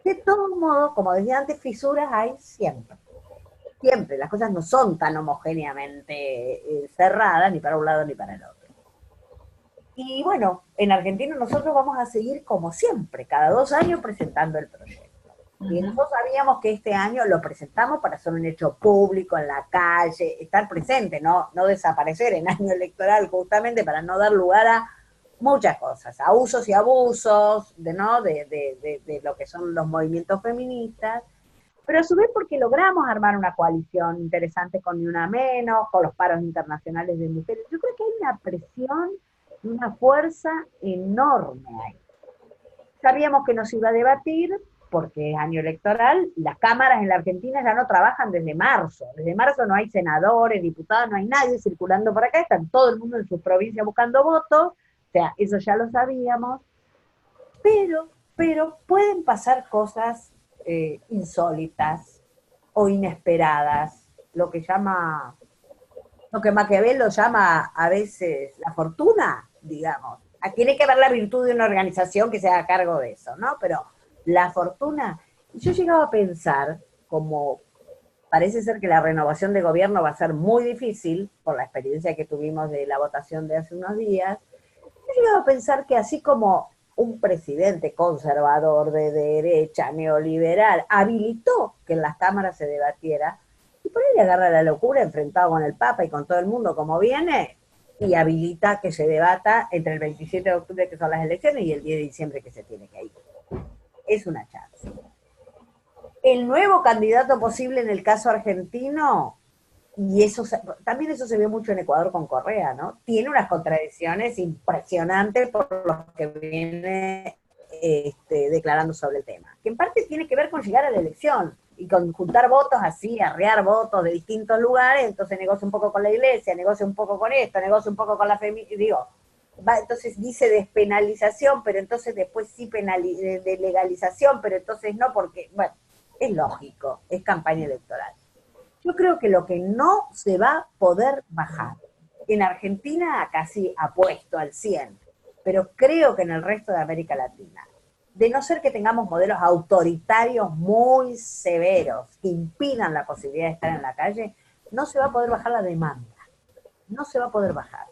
De todos modos, como decía antes, fisuras hay siempre. Siempre. Las cosas no son tan homogéneamente cerradas, ni para un lado ni para el otro. Y bueno, en Argentina nosotros vamos a seguir como siempre, cada 2 años presentando el proyecto. Y nosotros sabíamos que este año lo presentamos para hacer un hecho público en la calle, estar presente, no desaparecer en año electoral, justamente para no dar lugar a muchas cosas, a usos y abusos de lo que son los movimientos feministas, pero a su vez porque logramos armar una coalición interesante con Ni Una Menos, con los paros internacionales de mujeres. Yo creo que hay una presión y una fuerza enorme ahí. Sabíamos que nos iba a debatir, porque es año electoral, las cámaras en la Argentina ya no trabajan desde marzo. Desde marzo no hay senadores, diputados, no hay nadie circulando por acá, están todo el mundo en sus provincias buscando votos, o sea, eso ya lo sabíamos, pero pueden pasar cosas insólitas o inesperadas, lo que Maquiavelo llama a veces la fortuna, digamos. Tiene que haber la virtud de una organización que se haga cargo de eso, ¿no? Pero la fortuna, yo llegaba a pensar, como parece ser que la renovación de gobierno va a ser muy difícil, por la experiencia que tuvimos de la votación de hace unos días, yo llegaba a pensar que así como un presidente conservador de derecha, neoliberal, habilitó que en las cámaras se debatiera, y por ahí le agarra la locura enfrentado con el Papa y con todo el mundo como viene, y habilita que se debata entre el 27 de octubre, que son las elecciones, y el 10 de diciembre, que se tiene que ir. Es una chance. El nuevo candidato posible en el caso argentino, y también eso se ve mucho en Ecuador con Correa, ¿no? Tiene unas contradicciones impresionantes por lo que viene declarando sobre el tema, que en parte tiene que ver con llegar a la elección y con juntar votos así, arrear votos de distintos lugares, entonces negocia un poco con la iglesia, negocia un poco con esto, negocia un poco con la entonces dice despenalización, pero entonces después sí de legalización, pero entonces no, porque, bueno, es lógico, es campaña electoral. Yo creo que lo que no se va a poder bajar, en Argentina casi apuesto al 100, pero creo que en el resto de América Latina, de no ser que tengamos modelos autoritarios muy severos que impidan la posibilidad de estar en la calle, no se va a poder bajar la demanda, no se va a poder bajar.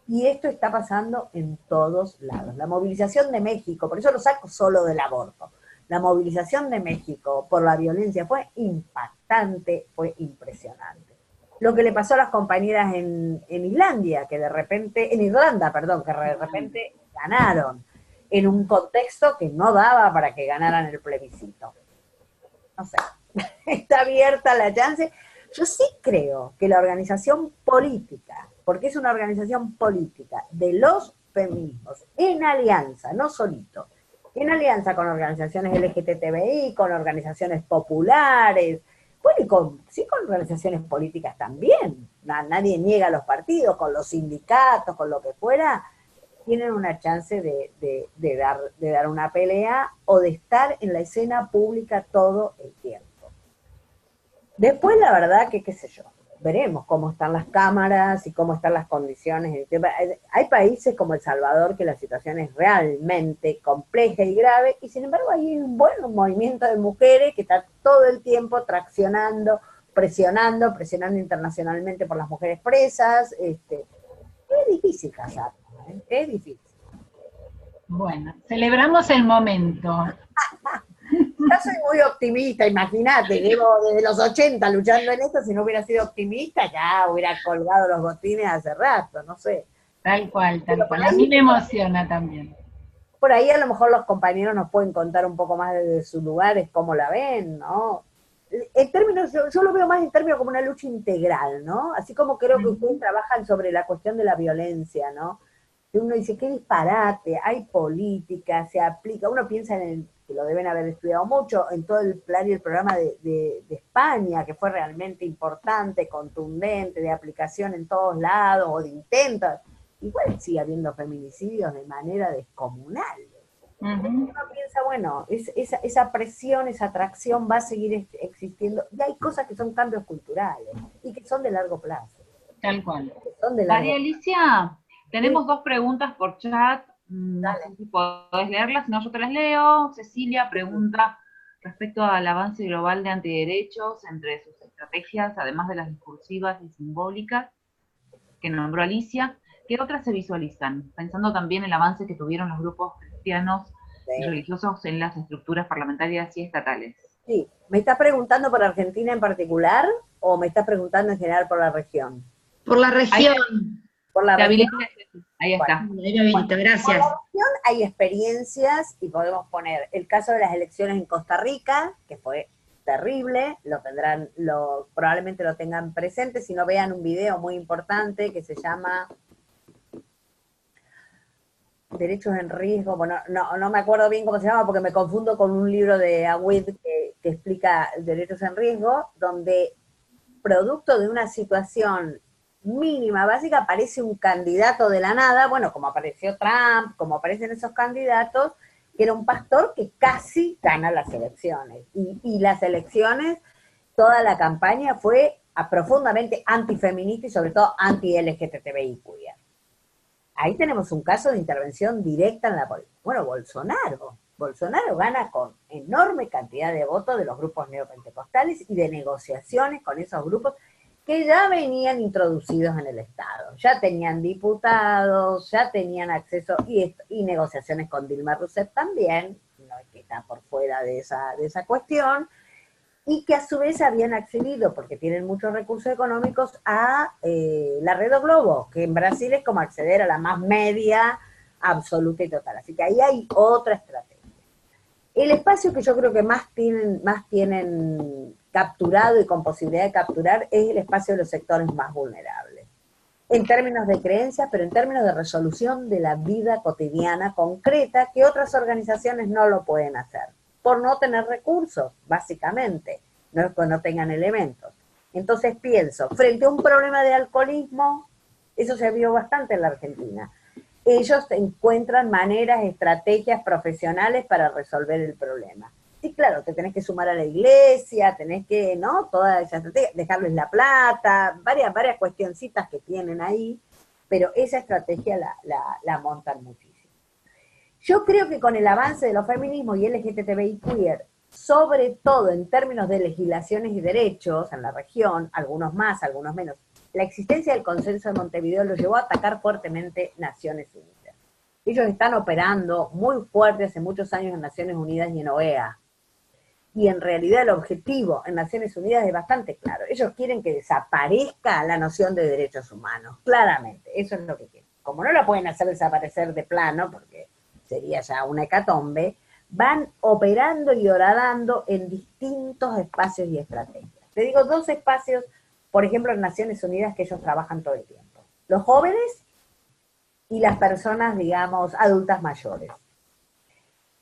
Y esto está pasando en todos lados. La movilización de México, por eso lo saco solo del aborto, la movilización de México por la violencia fue impactante, fue impresionante. Lo que le pasó a las compañeras en Irlanda, que de repente ganaron en un contexto que no daba para que ganaran el plebiscito. No sé, está abierta la chance. Yo sí creo que la organización política, porque es una organización política de los feminismos, en alianza, no solito, en alianza con organizaciones LGTBI, con organizaciones populares, bueno, y con organizaciones políticas también. Nadie niega a los partidos, con los sindicatos, con lo que fuera, tienen una chance de dar una pelea o de estar en la escena pública todo el tiempo. Después, la verdad que, qué sé yo, veremos cómo están las cámaras y cómo están las condiciones. Hay países como El Salvador que la situación es realmente compleja y grave, y sin embargo hay un buen movimiento de mujeres que está todo el tiempo presionando internacionalmente por las mujeres presas. Es difícil casar, ¿eh? Es difícil. Bueno, celebramos el momento. Yo soy muy optimista, imagínate, llevo desde los 80 luchando en esto, si no hubiera sido optimista ya hubiera colgado los botines hace rato, no sé. Tal cual. A mí me emociona también. Por ahí a lo mejor los compañeros nos pueden contar un poco más desde sus lugares cómo la ven, ¿no? En términos, yo lo veo más en términos como una lucha integral, ¿no? Así como creo que ustedes trabajan sobre la cuestión de la violencia, ¿no? que uno dice, qué disparate, hay política, se aplica, uno piensa que lo deben haber estudiado mucho, en todo el plan y el programa de España, que fue realmente importante, contundente, de aplicación en todos lados, o de intentos, igual sigue habiendo feminicidios de manera descomunal. Uno piensa, bueno, esa presión, esa atracción va a seguir existiendo, y hay cosas que son cambios culturales, y que son de largo plazo. Tal cual. María Alicia, tenemos dos preguntas por chat, no Dale. sé si podés leerlas, si no yo te las leo. Cecilia pregunta respecto al avance global de antiderechos entre sus estrategias, además de las discursivas y simbólicas que nombró Alicia, ¿qué otras se visualizan? Pensando también en el avance que tuvieron los grupos cristianos y religiosos en las estructuras parlamentarias y estatales. Sí, ¿me estás preguntando por Argentina en particular o me estás preguntando en general por la región? Por la región. Por la región. Ahí está. Ahí lo habilito, gracias. Por la región hay experiencias y podemos poner el caso de las elecciones en Costa Rica, que fue terrible, probablemente lo tengan presente, si no vean un video muy importante que se llama Derechos en Riesgo, bueno, no me acuerdo bien cómo se llama porque me confundo con un libro de Awid que explica Derechos en Riesgo, donde producto de una situación mínima, básica, aparece un candidato de la nada, bueno, como apareció Trump, como aparecen esos candidatos, que era un pastor que casi gana las elecciones. Y las elecciones, toda la campaña fue profundamente antifeminista y sobre todo anti-LGTBI queer. Ahí tenemos un caso de intervención directa en la política. Bueno, Bolsonaro gana con enorme cantidad de votos de los grupos neopentecostales y de negociaciones con esos grupos que ya venían introducidos en el Estado. Ya tenían diputados, ya tenían acceso y negociaciones con Dilma Rousseff también, no es que está por fuera de esa cuestión, y que a su vez habían accedido, porque tienen muchos recursos económicos, a la Red Globo, que en Brasil es como acceder a la más media absoluta y total. Así que ahí hay otra estrategia. El espacio que yo creo que más tienen capturado y con posibilidad de capturar es el espacio de los sectores más vulnerables. En términos de creencias, pero en términos de resolución de la vida cotidiana concreta, que otras organizaciones no lo pueden hacer, por no tener recursos, básicamente, no es que no tengan elementos. Entonces pienso, frente a un problema de alcoholismo, eso se vio bastante en la Argentina, ellos encuentran maneras, estrategias profesionales para resolver el problema. Sí, claro, te tenés que sumar a la iglesia, tenés que, ¿no? Toda esa estrategia, dejarles la plata, varias cuestioncitas que tienen ahí, pero esa estrategia la montan muchísimo. Yo creo que con el avance de los feminismos y LGTBI queer, sobre todo en términos de legislaciones y derechos en la región, algunos más, algunos menos, la existencia del consenso de Montevideo lo llevó a atacar fuertemente Naciones Unidas. Ellos están operando muy fuerte hace muchos años en Naciones Unidas y en OEA. Y en realidad el objetivo en Naciones Unidas es bastante claro. Ellos quieren que desaparezca la noción de derechos humanos, claramente. Eso es lo que quieren. Como no la pueden hacer desaparecer de plano, porque sería ya una hecatombe, van operando y horadando en distintos espacios y estrategias. Te digo dos espacios, por ejemplo, en Naciones Unidas que ellos trabajan todo el tiempo. Los jóvenes y las personas, digamos, adultas mayores.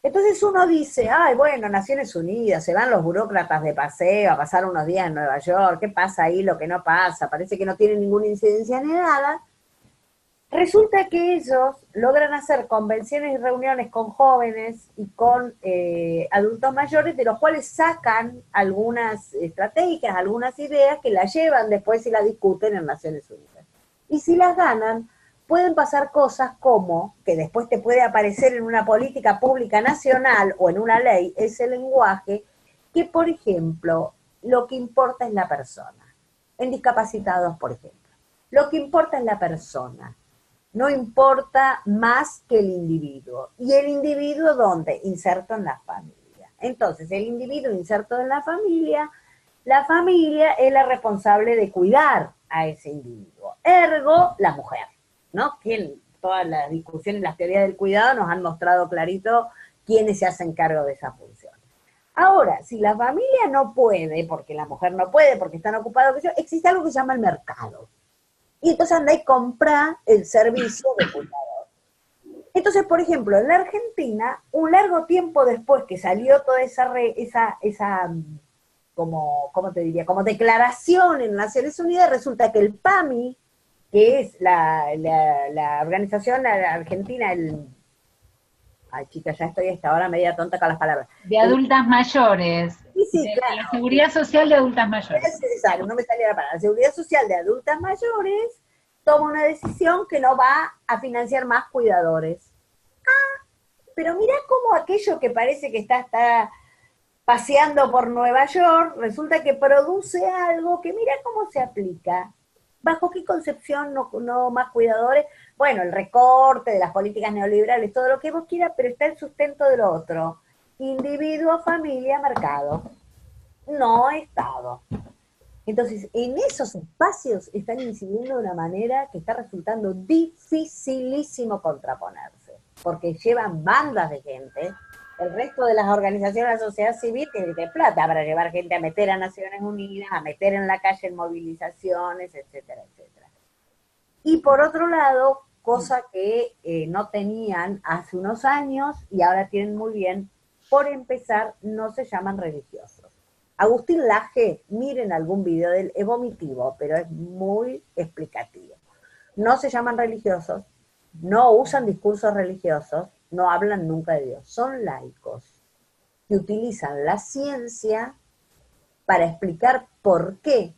Entonces uno dice, ay, bueno, Naciones Unidas, se van los burócratas de paseo a pasar unos días en Nueva York, ¿qué pasa ahí? Lo que no pasa, parece que no tienen ninguna incidencia ni nada. Resulta que ellos logran hacer convenciones y reuniones con jóvenes y con adultos mayores, de los cuales sacan algunas estrategias, algunas ideas que las llevan después y las discuten en Naciones Unidas. Y si las ganan, pueden pasar cosas como, que después te puede aparecer en una política pública nacional o en una ley, ese lenguaje, que por ejemplo, lo que importa es la persona. En discapacitados, por ejemplo. Lo que importa es la persona. No importa más que el individuo. ¿Y el individuo dónde? Inserto en la familia. Entonces, el individuo inserto en la familia es la responsable de cuidar a ese individuo. Ergo, la mujer, ¿no? Todas las discusiones, las teorías del cuidado nos han mostrado clarito quiénes se hacen cargo de esa función. Ahora, si la familia no puede, porque la mujer no puede, porque están ocupados, existe algo que se llama el mercado. Y entonces anda y compra el servicio de cuidador. Entonces, por ejemplo, en la Argentina, un largo tiempo después que salió toda ¿cómo te diría? Como declaración en Naciones Unidas, resulta que el PAMI, que es la organización argentina, ay chicas, ya estoy hasta ahora media tonta con las palabras. De adultas mayores. Sí, sí, De claro. la Seguridad Social de Adultas Mayores. Es necesario, no me salía la palabra. La Seguridad Social de Adultas Mayores toma una decisión que no va a financiar más cuidadores. Pero mirá cómo aquello que parece que está paseando por Nueva York, resulta que produce algo que mira cómo se aplica. ¿Bajo qué concepción no más cuidadores? Bueno, el recorte de las políticas neoliberales, todo lo que vos quieras, pero está el sustento de lo otro. Individuo, familia, mercado. No Estado. Entonces, en esos espacios están incidiendo de una manera que está resultando dificilísimo contraponerse, porque llevan bandas de gente. El resto de las organizaciones de la sociedad civil tienen plata para llevar gente a meter a Naciones Unidas, a meter en la calle en movilizaciones, etcétera, etcétera. Y por otro lado, cosa que no tenían hace unos años y ahora tienen muy bien, por empezar, no se llaman religiosos. Agustín Laje, miren algún video de él, es vomitivo, pero es muy explicativo. No se llaman religiosos, no usan discursos religiosos, no hablan nunca de Dios, son laicos que utilizan la ciencia para explicar por qué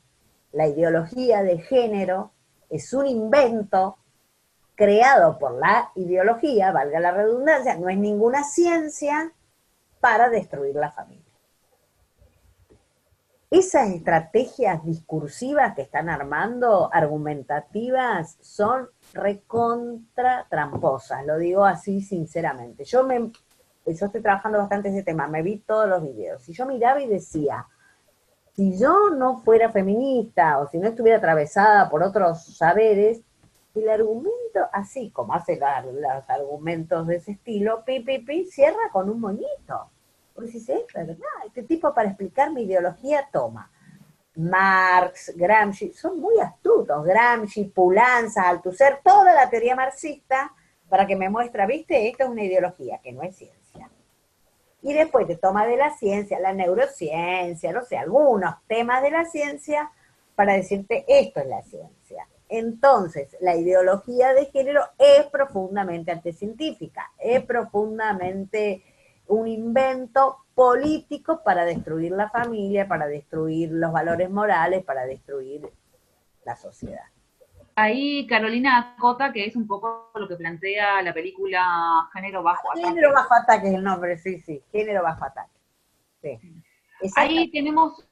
la ideología de género es un invento creado por la ideología, valga la redundancia, no es ninguna ciencia para destruir la familia. Esas estrategias discursivas que están armando, argumentativas, son recontra tramposas, lo digo así sinceramente. Yo estoy trabajando bastante ese tema, me vi todos los videos, y yo miraba y decía, si yo no fuera feminista, o si no estuviera atravesada por otros saberes, el argumento, así como hace los argumentos de ese estilo, cierra con un moñito. Porque si es verdad, este tipo para explicar mi ideología toma Marx, Gramsci, son muy astutos, Gramsci, Pulanza, Althusser, toda la teoría marxista para que me muestre, viste, esto es una ideología que no es ciencia. Y después te toma de la ciencia, la neurociencia, no sé, algunos temas de la ciencia para decirte esto es la ciencia. Entonces, la ideología de género es profundamente anticientífica, es profundamente un invento político para destruir la familia, para destruir los valores morales, para destruir la sociedad. Ahí Carolina acota que es un poco lo que plantea la película Género Bajo Ataque. Género Bajo Ataque es el nombre, sí, Género Bajo Ataque. Sí. Ahí tenemos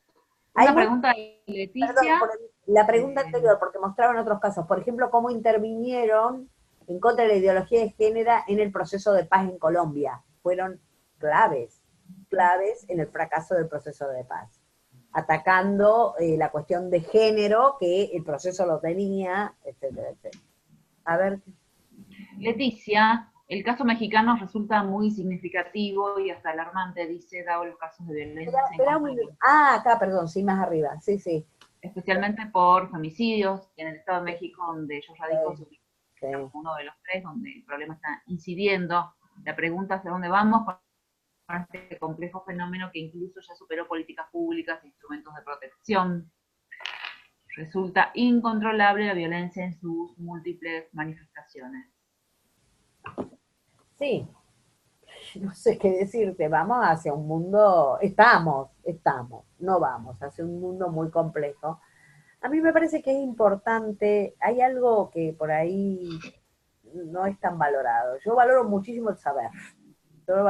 una pregunta de Leticia. Perdón, por la pregunta anterior, porque mostraron otros casos. Por ejemplo, cómo intervinieron en contra de la ideología de género en el proceso de paz en Colombia. Fueron claves en el fracaso del proceso de paz, atacando la cuestión de género, que el proceso lo tenía, etcétera, etcétera. A ver. Leticia, el caso mexicano resulta muy significativo y hasta alarmante, dice, dado los casos de violencia. Acá, perdón, sí, más arriba, sí. Especialmente por femicidios, en el Estado de México, donde yo radico, Sí. uno de los tres, donde el problema está incidiendo. La pregunta es: ¿a dónde vamos con este complejo fenómeno que incluso ya superó políticas públicas e instrumentos de protección? Resulta incontrolable la violencia en sus múltiples manifestaciones. Sí, no sé qué decirte, vamos hacia un mundo, estamos, no vamos, hacia un mundo muy complejo. A mí me parece que es importante, hay algo que por ahí no es tan valorado. Yo valoro muchísimo el saber. Yo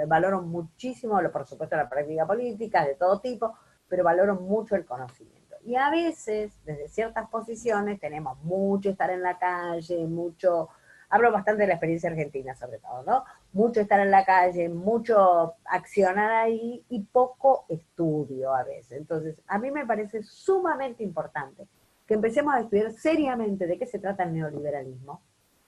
valoro muchísimo, por supuesto, la práctica política de todo tipo, pero valoro mucho el conocimiento. Y a veces, desde ciertas posiciones, tenemos mucho estar en la calle, hablo bastante de la experiencia argentina sobre todo, ¿no? Mucho estar en la calle, mucho accionar ahí y poco estudio a veces. Entonces, a mí me parece sumamente importante que empecemos a estudiar seriamente de qué se trata el neoliberalismo,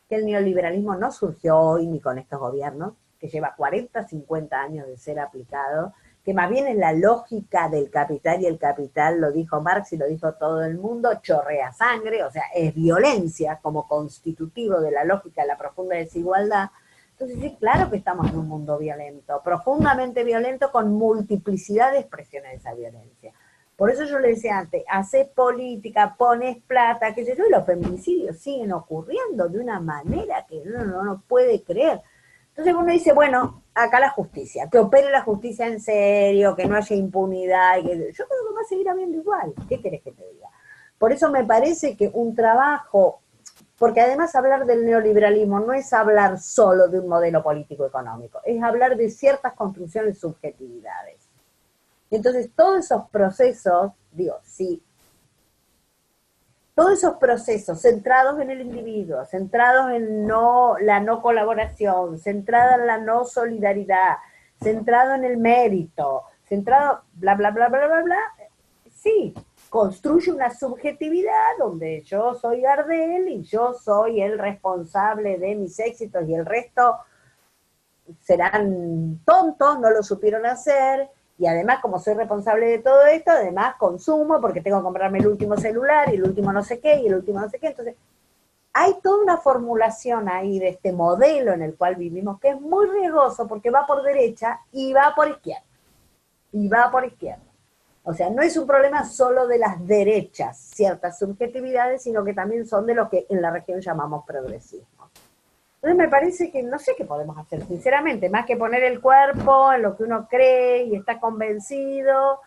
que el neoliberalismo no surgió hoy ni con estos gobiernos, que lleva 40, 50 años de ser aplicado, que más bien es la lógica del capital, y el capital, lo dijo Marx y lo dijo todo el mundo, chorrea sangre, o sea, es violencia como constitutivo de la lógica de la profunda desigualdad, Entonces sí, claro que estamos en un mundo violento, profundamente violento, con multiplicidad de expresiones de esa violencia. Por eso yo le decía antes, haces política, pones plata, qué sé yo, y los feminicidios siguen ocurriendo de una manera que uno no puede creer. Entonces uno dice, bueno, acá la justicia, que opere la justicia en serio, que no haya impunidad, yo creo que va a seguir habiendo igual. ¿Qué querés que te diga? Por eso me parece que un trabajo, porque además hablar del neoliberalismo no es hablar solo de un modelo político-económico, es hablar de ciertas construcciones de subjetividades. Entonces todos esos procesos, digo, sí, todos esos procesos centrados en el individuo, centrados en la no colaboración, centrada en la no solidaridad, centrado en el mérito, centrado bla, bla, bla, bla, bla, bla, sí, construye una subjetividad donde yo soy Gardel y yo soy el responsable de mis éxitos y el resto serán tontos, no lo supieron hacer, y además como soy responsable de todo esto, además consumo porque tengo que comprarme el último celular y el último no sé qué y el último no sé qué. Entonces hay toda una formulación ahí de este modelo en el cual vivimos que es muy riesgoso porque va por derecha y va por izquierda. Y va por izquierda. O sea, no es un problema solo de las derechas, ciertas subjetividades, sino que también son de lo que en la región llamamos progresismo. Entonces me parece que no sé qué podemos hacer, sinceramente, más que poner el cuerpo en lo que uno cree y está convencido,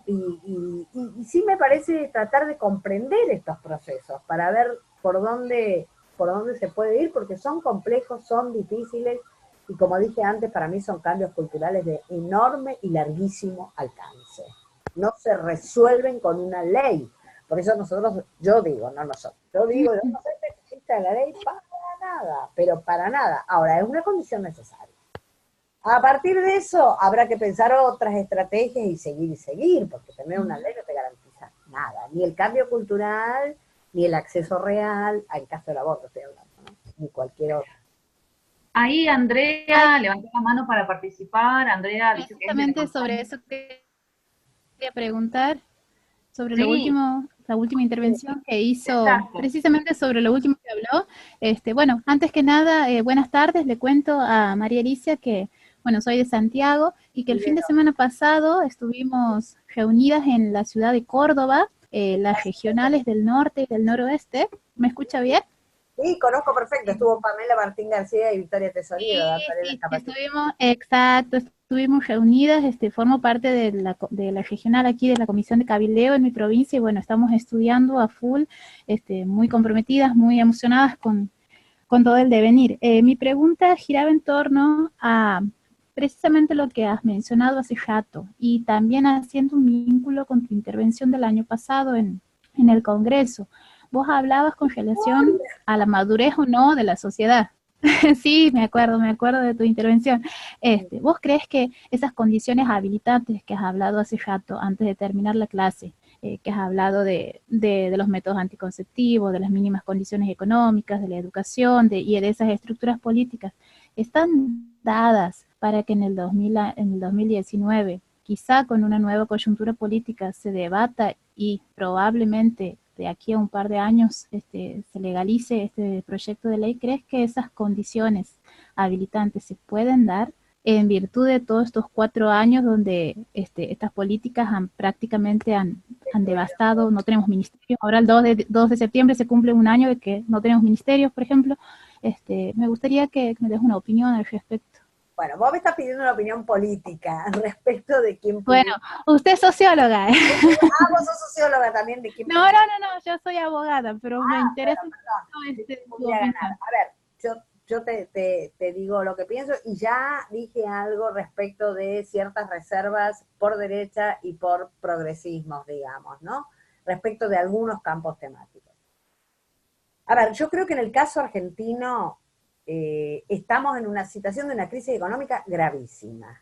y sí me parece tratar de comprender estos procesos para ver por dónde se puede ir, porque son complejos, son difíciles, y como dije antes, para mí son cambios culturales de enorme y larguísimo alcance. No se resuelven con una ley. Por eso yo digo, yo no soy especialista de la ley para nada, pero para nada. Ahora, es una condición necesaria. A partir de eso, habrá que pensar otras estrategias y seguir, porque tener una ley no te garantiza nada, ni el cambio cultural, ni el acceso real, al caso del aborto estoy hablando, ¿no? Ni cualquier otro. Ahí Andrea levantó la mano para participar. Andrea dice que es de la Justamente sobre eso quería preguntar, sobre Sí, la última intervención que hizo, exacto. precisamente sobre lo último que habló. Bueno, antes que nada, buenas tardes, le cuento a María Alicia que, bueno, soy de Santiago y que el fin de semana pasado estuvimos reunidas en la ciudad de Córdoba, las regionales del norte y del noroeste. ¿Me escucha bien? Sí, conozco perfecto, estuvo Pamela Martín García y Victoria Tesorino, Sí, estuvimos reunidas, formo parte de la regional aquí de la Comisión de Cabildeo en mi provincia y bueno, estamos estudiando a full, muy comprometidas, muy emocionadas con todo el devenir. Mi pregunta giraba en torno a precisamente lo que has mencionado hace rato y también haciendo un vínculo con tu intervención del año pasado en el Congreso. Vos hablabas con relación a la madurez o no de la sociedad. Sí, me acuerdo de tu intervención. ¿Vos crees que esas condiciones habilitantes que has hablado hace rato, antes de terminar la clase, que has hablado de los métodos anticonceptivos, de las mínimas condiciones económicas, de la educación y de esas estructuras políticas, están dadas para que en el 2019, quizá con una nueva coyuntura política, se debata y probablemente de aquí a un par de años se legalice este proyecto de ley? ¿Crees que esas condiciones habilitantes se pueden dar en virtud de todos estos 4 años donde estas políticas prácticamente han devastado? No tenemos ministerios. Ahora el 2 de septiembre se cumple un año de que no tenemos ministerios, por ejemplo. Me gustaría que me des una opinión al respecto. Bueno, vos me estás pidiendo una opinión política respecto de quién... Bueno, usted es socióloga. Vos sos socióloga también, de quién... No, yo soy abogada, pero me interesa tu opinión. A ver, yo te digo lo que pienso y ya dije algo respecto de ciertas reservas por derecha y por progresismos, digamos, ¿no? Respecto de algunos campos temáticos. A ver, yo creo que en el caso argentino estamos en una situación de una crisis económica gravísima.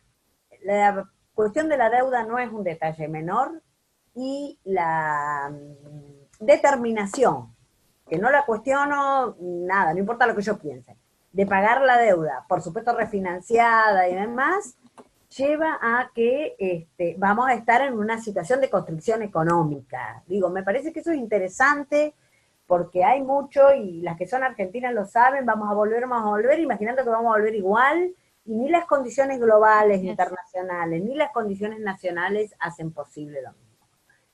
La cuestión de la deuda no es un detalle menor y la determinación, que no la cuestiono nada, no importa lo que yo piense, de pagar la deuda, por supuesto refinanciada y demás, lleva a que vamos a estar en una situación de constricción económica. Digo, me parece que eso es interesante porque hay mucho, y las que son argentinas lo saben, vamos a volver, imaginando que vamos a volver igual, y ni las condiciones globales, internacionales, ni las condiciones nacionales hacen posible lo mismo.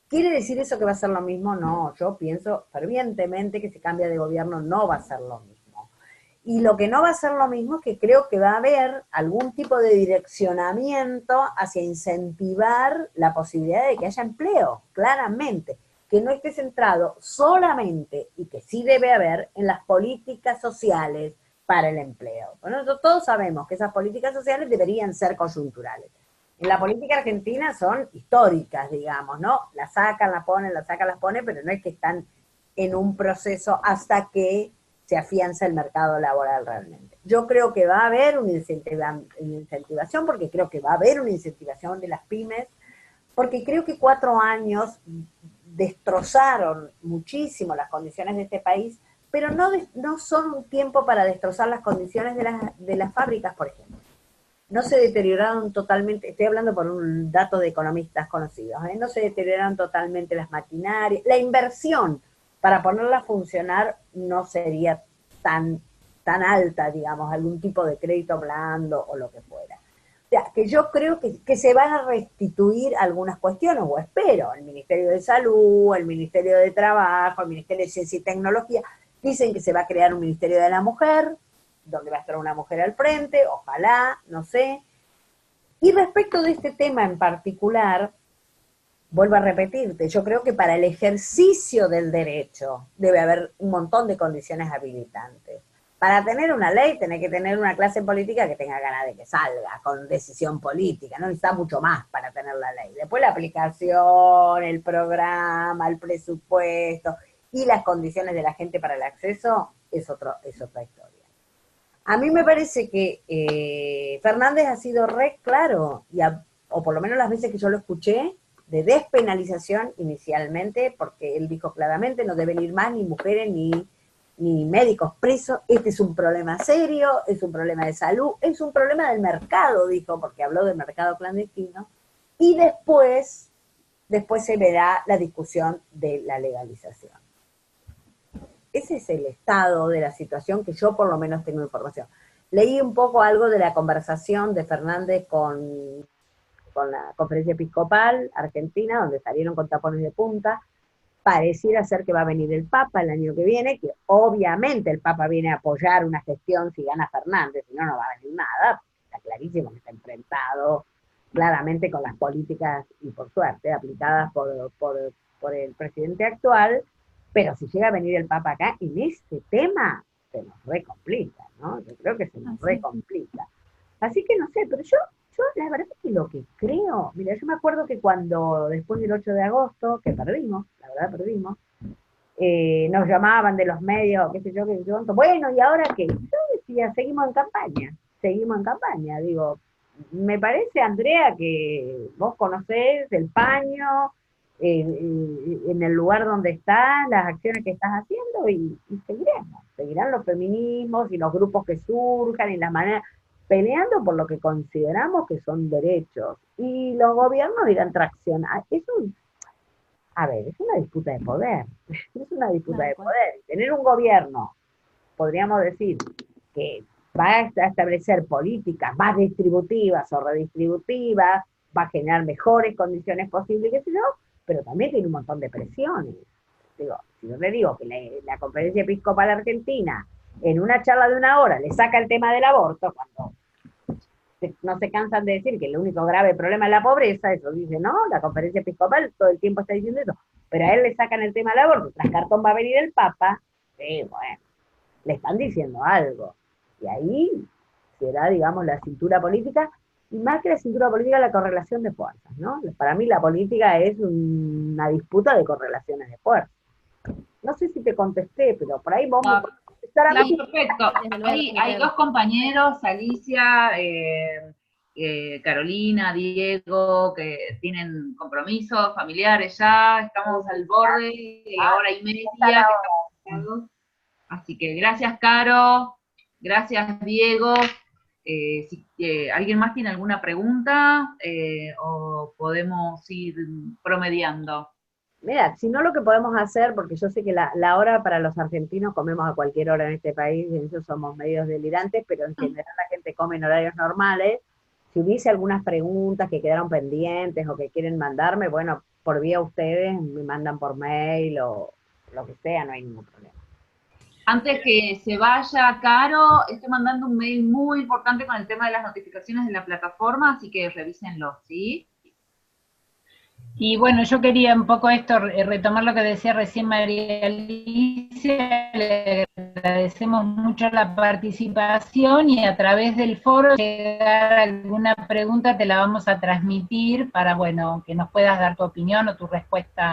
¿Quiere decir eso que va a ser lo mismo? No, yo pienso fervientemente que si cambia de gobierno no va a ser lo mismo. Y lo que no va a ser lo mismo es que creo que va a haber algún tipo de direccionamiento hacia incentivar la posibilidad de que haya empleo, claramente, que no esté centrado solamente, y que sí debe haber, en las políticas sociales para el empleo. Bueno, nosotros todos sabemos que esas políticas sociales deberían ser coyunturales. En la política argentina son históricas, digamos, ¿no? Las sacan, las ponen, las sacan, las ponen, pero no es que están en un proceso hasta que se afianza el mercado laboral realmente. Yo creo que va a haber una incentivación, porque creo que va a haber una incentivación de las pymes, porque creo que 4 años destrozaron muchísimo las condiciones de este país, pero no son un tiempo para destrozar las condiciones de las fábricas, por ejemplo. No se deterioraron totalmente, estoy hablando por un dato de economistas conocidos, no se deterioraron totalmente las maquinarias, la inversión para ponerla a funcionar no sería tan alta, digamos, algún tipo de crédito blando o lo que fuera. O sea, que yo creo que se van a restituir algunas cuestiones, o espero, el Ministerio de Salud, el Ministerio de Trabajo, el Ministerio de Ciencia y Tecnología, dicen que se va a crear un Ministerio de la Mujer, donde va a estar una mujer al frente, ojalá, no sé. Y respecto de este tema en particular, vuelvo a repetirte, yo creo que para el ejercicio del derecho debe haber un montón de condiciones habilitantes. Para tener una ley, tenés que tener una clase política que tenga ganas de que salga, con decisión política, no necesita mucho más para tener la ley. Después la aplicación, el programa, el presupuesto y las condiciones de la gente para el acceso es otra historia. A mí me parece que Fernández ha sido re claro, o por lo menos las veces que yo lo escuché, de despenalización inicialmente, porque él dijo claramente no deben ir más ni mujeres ni médicos presos, este es un problema serio, es un problema de salud, es un problema del mercado, dijo, porque habló del mercado clandestino, y después se verá la discusión de la legalización. Ese es el estado de la situación que yo por lo menos tengo información. Leí un poco algo de la conversación de Fernández con la Conferencia Episcopal Argentina, donde salieron con tapones de punta. Pareciera ser que va a venir el Papa el año que viene, que obviamente el Papa viene a apoyar una gestión si gana Fernández, si no, no va a venir nada. Está clarísimo que está enfrentado claramente con las políticas, y por suerte, aplicadas por el presidente actual. Pero si llega a venir el Papa acá, en este tema se nos recomplica, ¿no? Yo creo que se nos recomplica. Así que no sé, pero yo la verdad es que lo que creo, mira, yo me acuerdo que cuando después del 8 de agosto, que perdimos, la verdad perdimos, nos llamaban de los medios, qué sé yo, bueno, ¿y ahora qué? Yo decía, seguimos en campaña, digo, me parece, Andrea, que vos conocés el paño, en el lugar donde estás, las acciones que estás haciendo, y seguirán los feminismos y los grupos que surjan y las maneras, peleando por lo que consideramos que son derechos, y los gobiernos dirán traccionar. Es una disputa de poder, es una disputa de poder. Tener un gobierno, podríamos decir, que va a establecer políticas más distributivas o redistributivas, va a generar mejores condiciones posibles, qué sé yo, pero también tiene un montón de presiones. Digo, si yo le digo que la Conferencia Episcopal Argentina, en una charla de 1 hora, le saca el tema del aborto, cuando no se cansan de decir que el único grave problema es la pobreza, eso dice, ¿no? La Conferencia Episcopal todo el tiempo está diciendo eso, pero a él le sacan el tema del aborto, tras cartón va a venir el Papa, bueno, le están diciendo algo. Y ahí será, digamos, la cintura política, y más que la cintura política, la correlación de fuerzas, ¿no? Para mí la política es una disputa de correlaciones de fuerzas. No sé si te contesté, pero por ahí vos me podés contestar a mí. Perfecto. Hay 2 compañeros, Alicia, Carolina, Diego, que tienen compromisos familiares ya, estamos al borde, hora y media que estamos pasados. Así que gracias, Caro, gracias, Diego. Si ¿alguien más tiene alguna pregunta o podemos ir promediando? Mira, si no lo que podemos hacer, porque yo sé que la hora para los argentinos comemos a cualquier hora en este país, y en eso somos medios delirantes, pero en general la gente come en horarios normales. Si hubiese algunas preguntas que quedaron pendientes o que quieren mandarme, bueno, por vía ustedes me mandan por mail o lo que sea, no hay ningún problema. Antes que se vaya, Caro, estoy mandando un mail muy importante con el tema de las notificaciones de la plataforma, así que revísenlo, ¿sí? Y bueno, yo quería un poco esto, retomar lo que decía recién María Alicia, le agradecemos mucho la participación y a través del foro, si llega alguna pregunta te la vamos a transmitir para, bueno, que nos puedas dar tu opinión o tu respuesta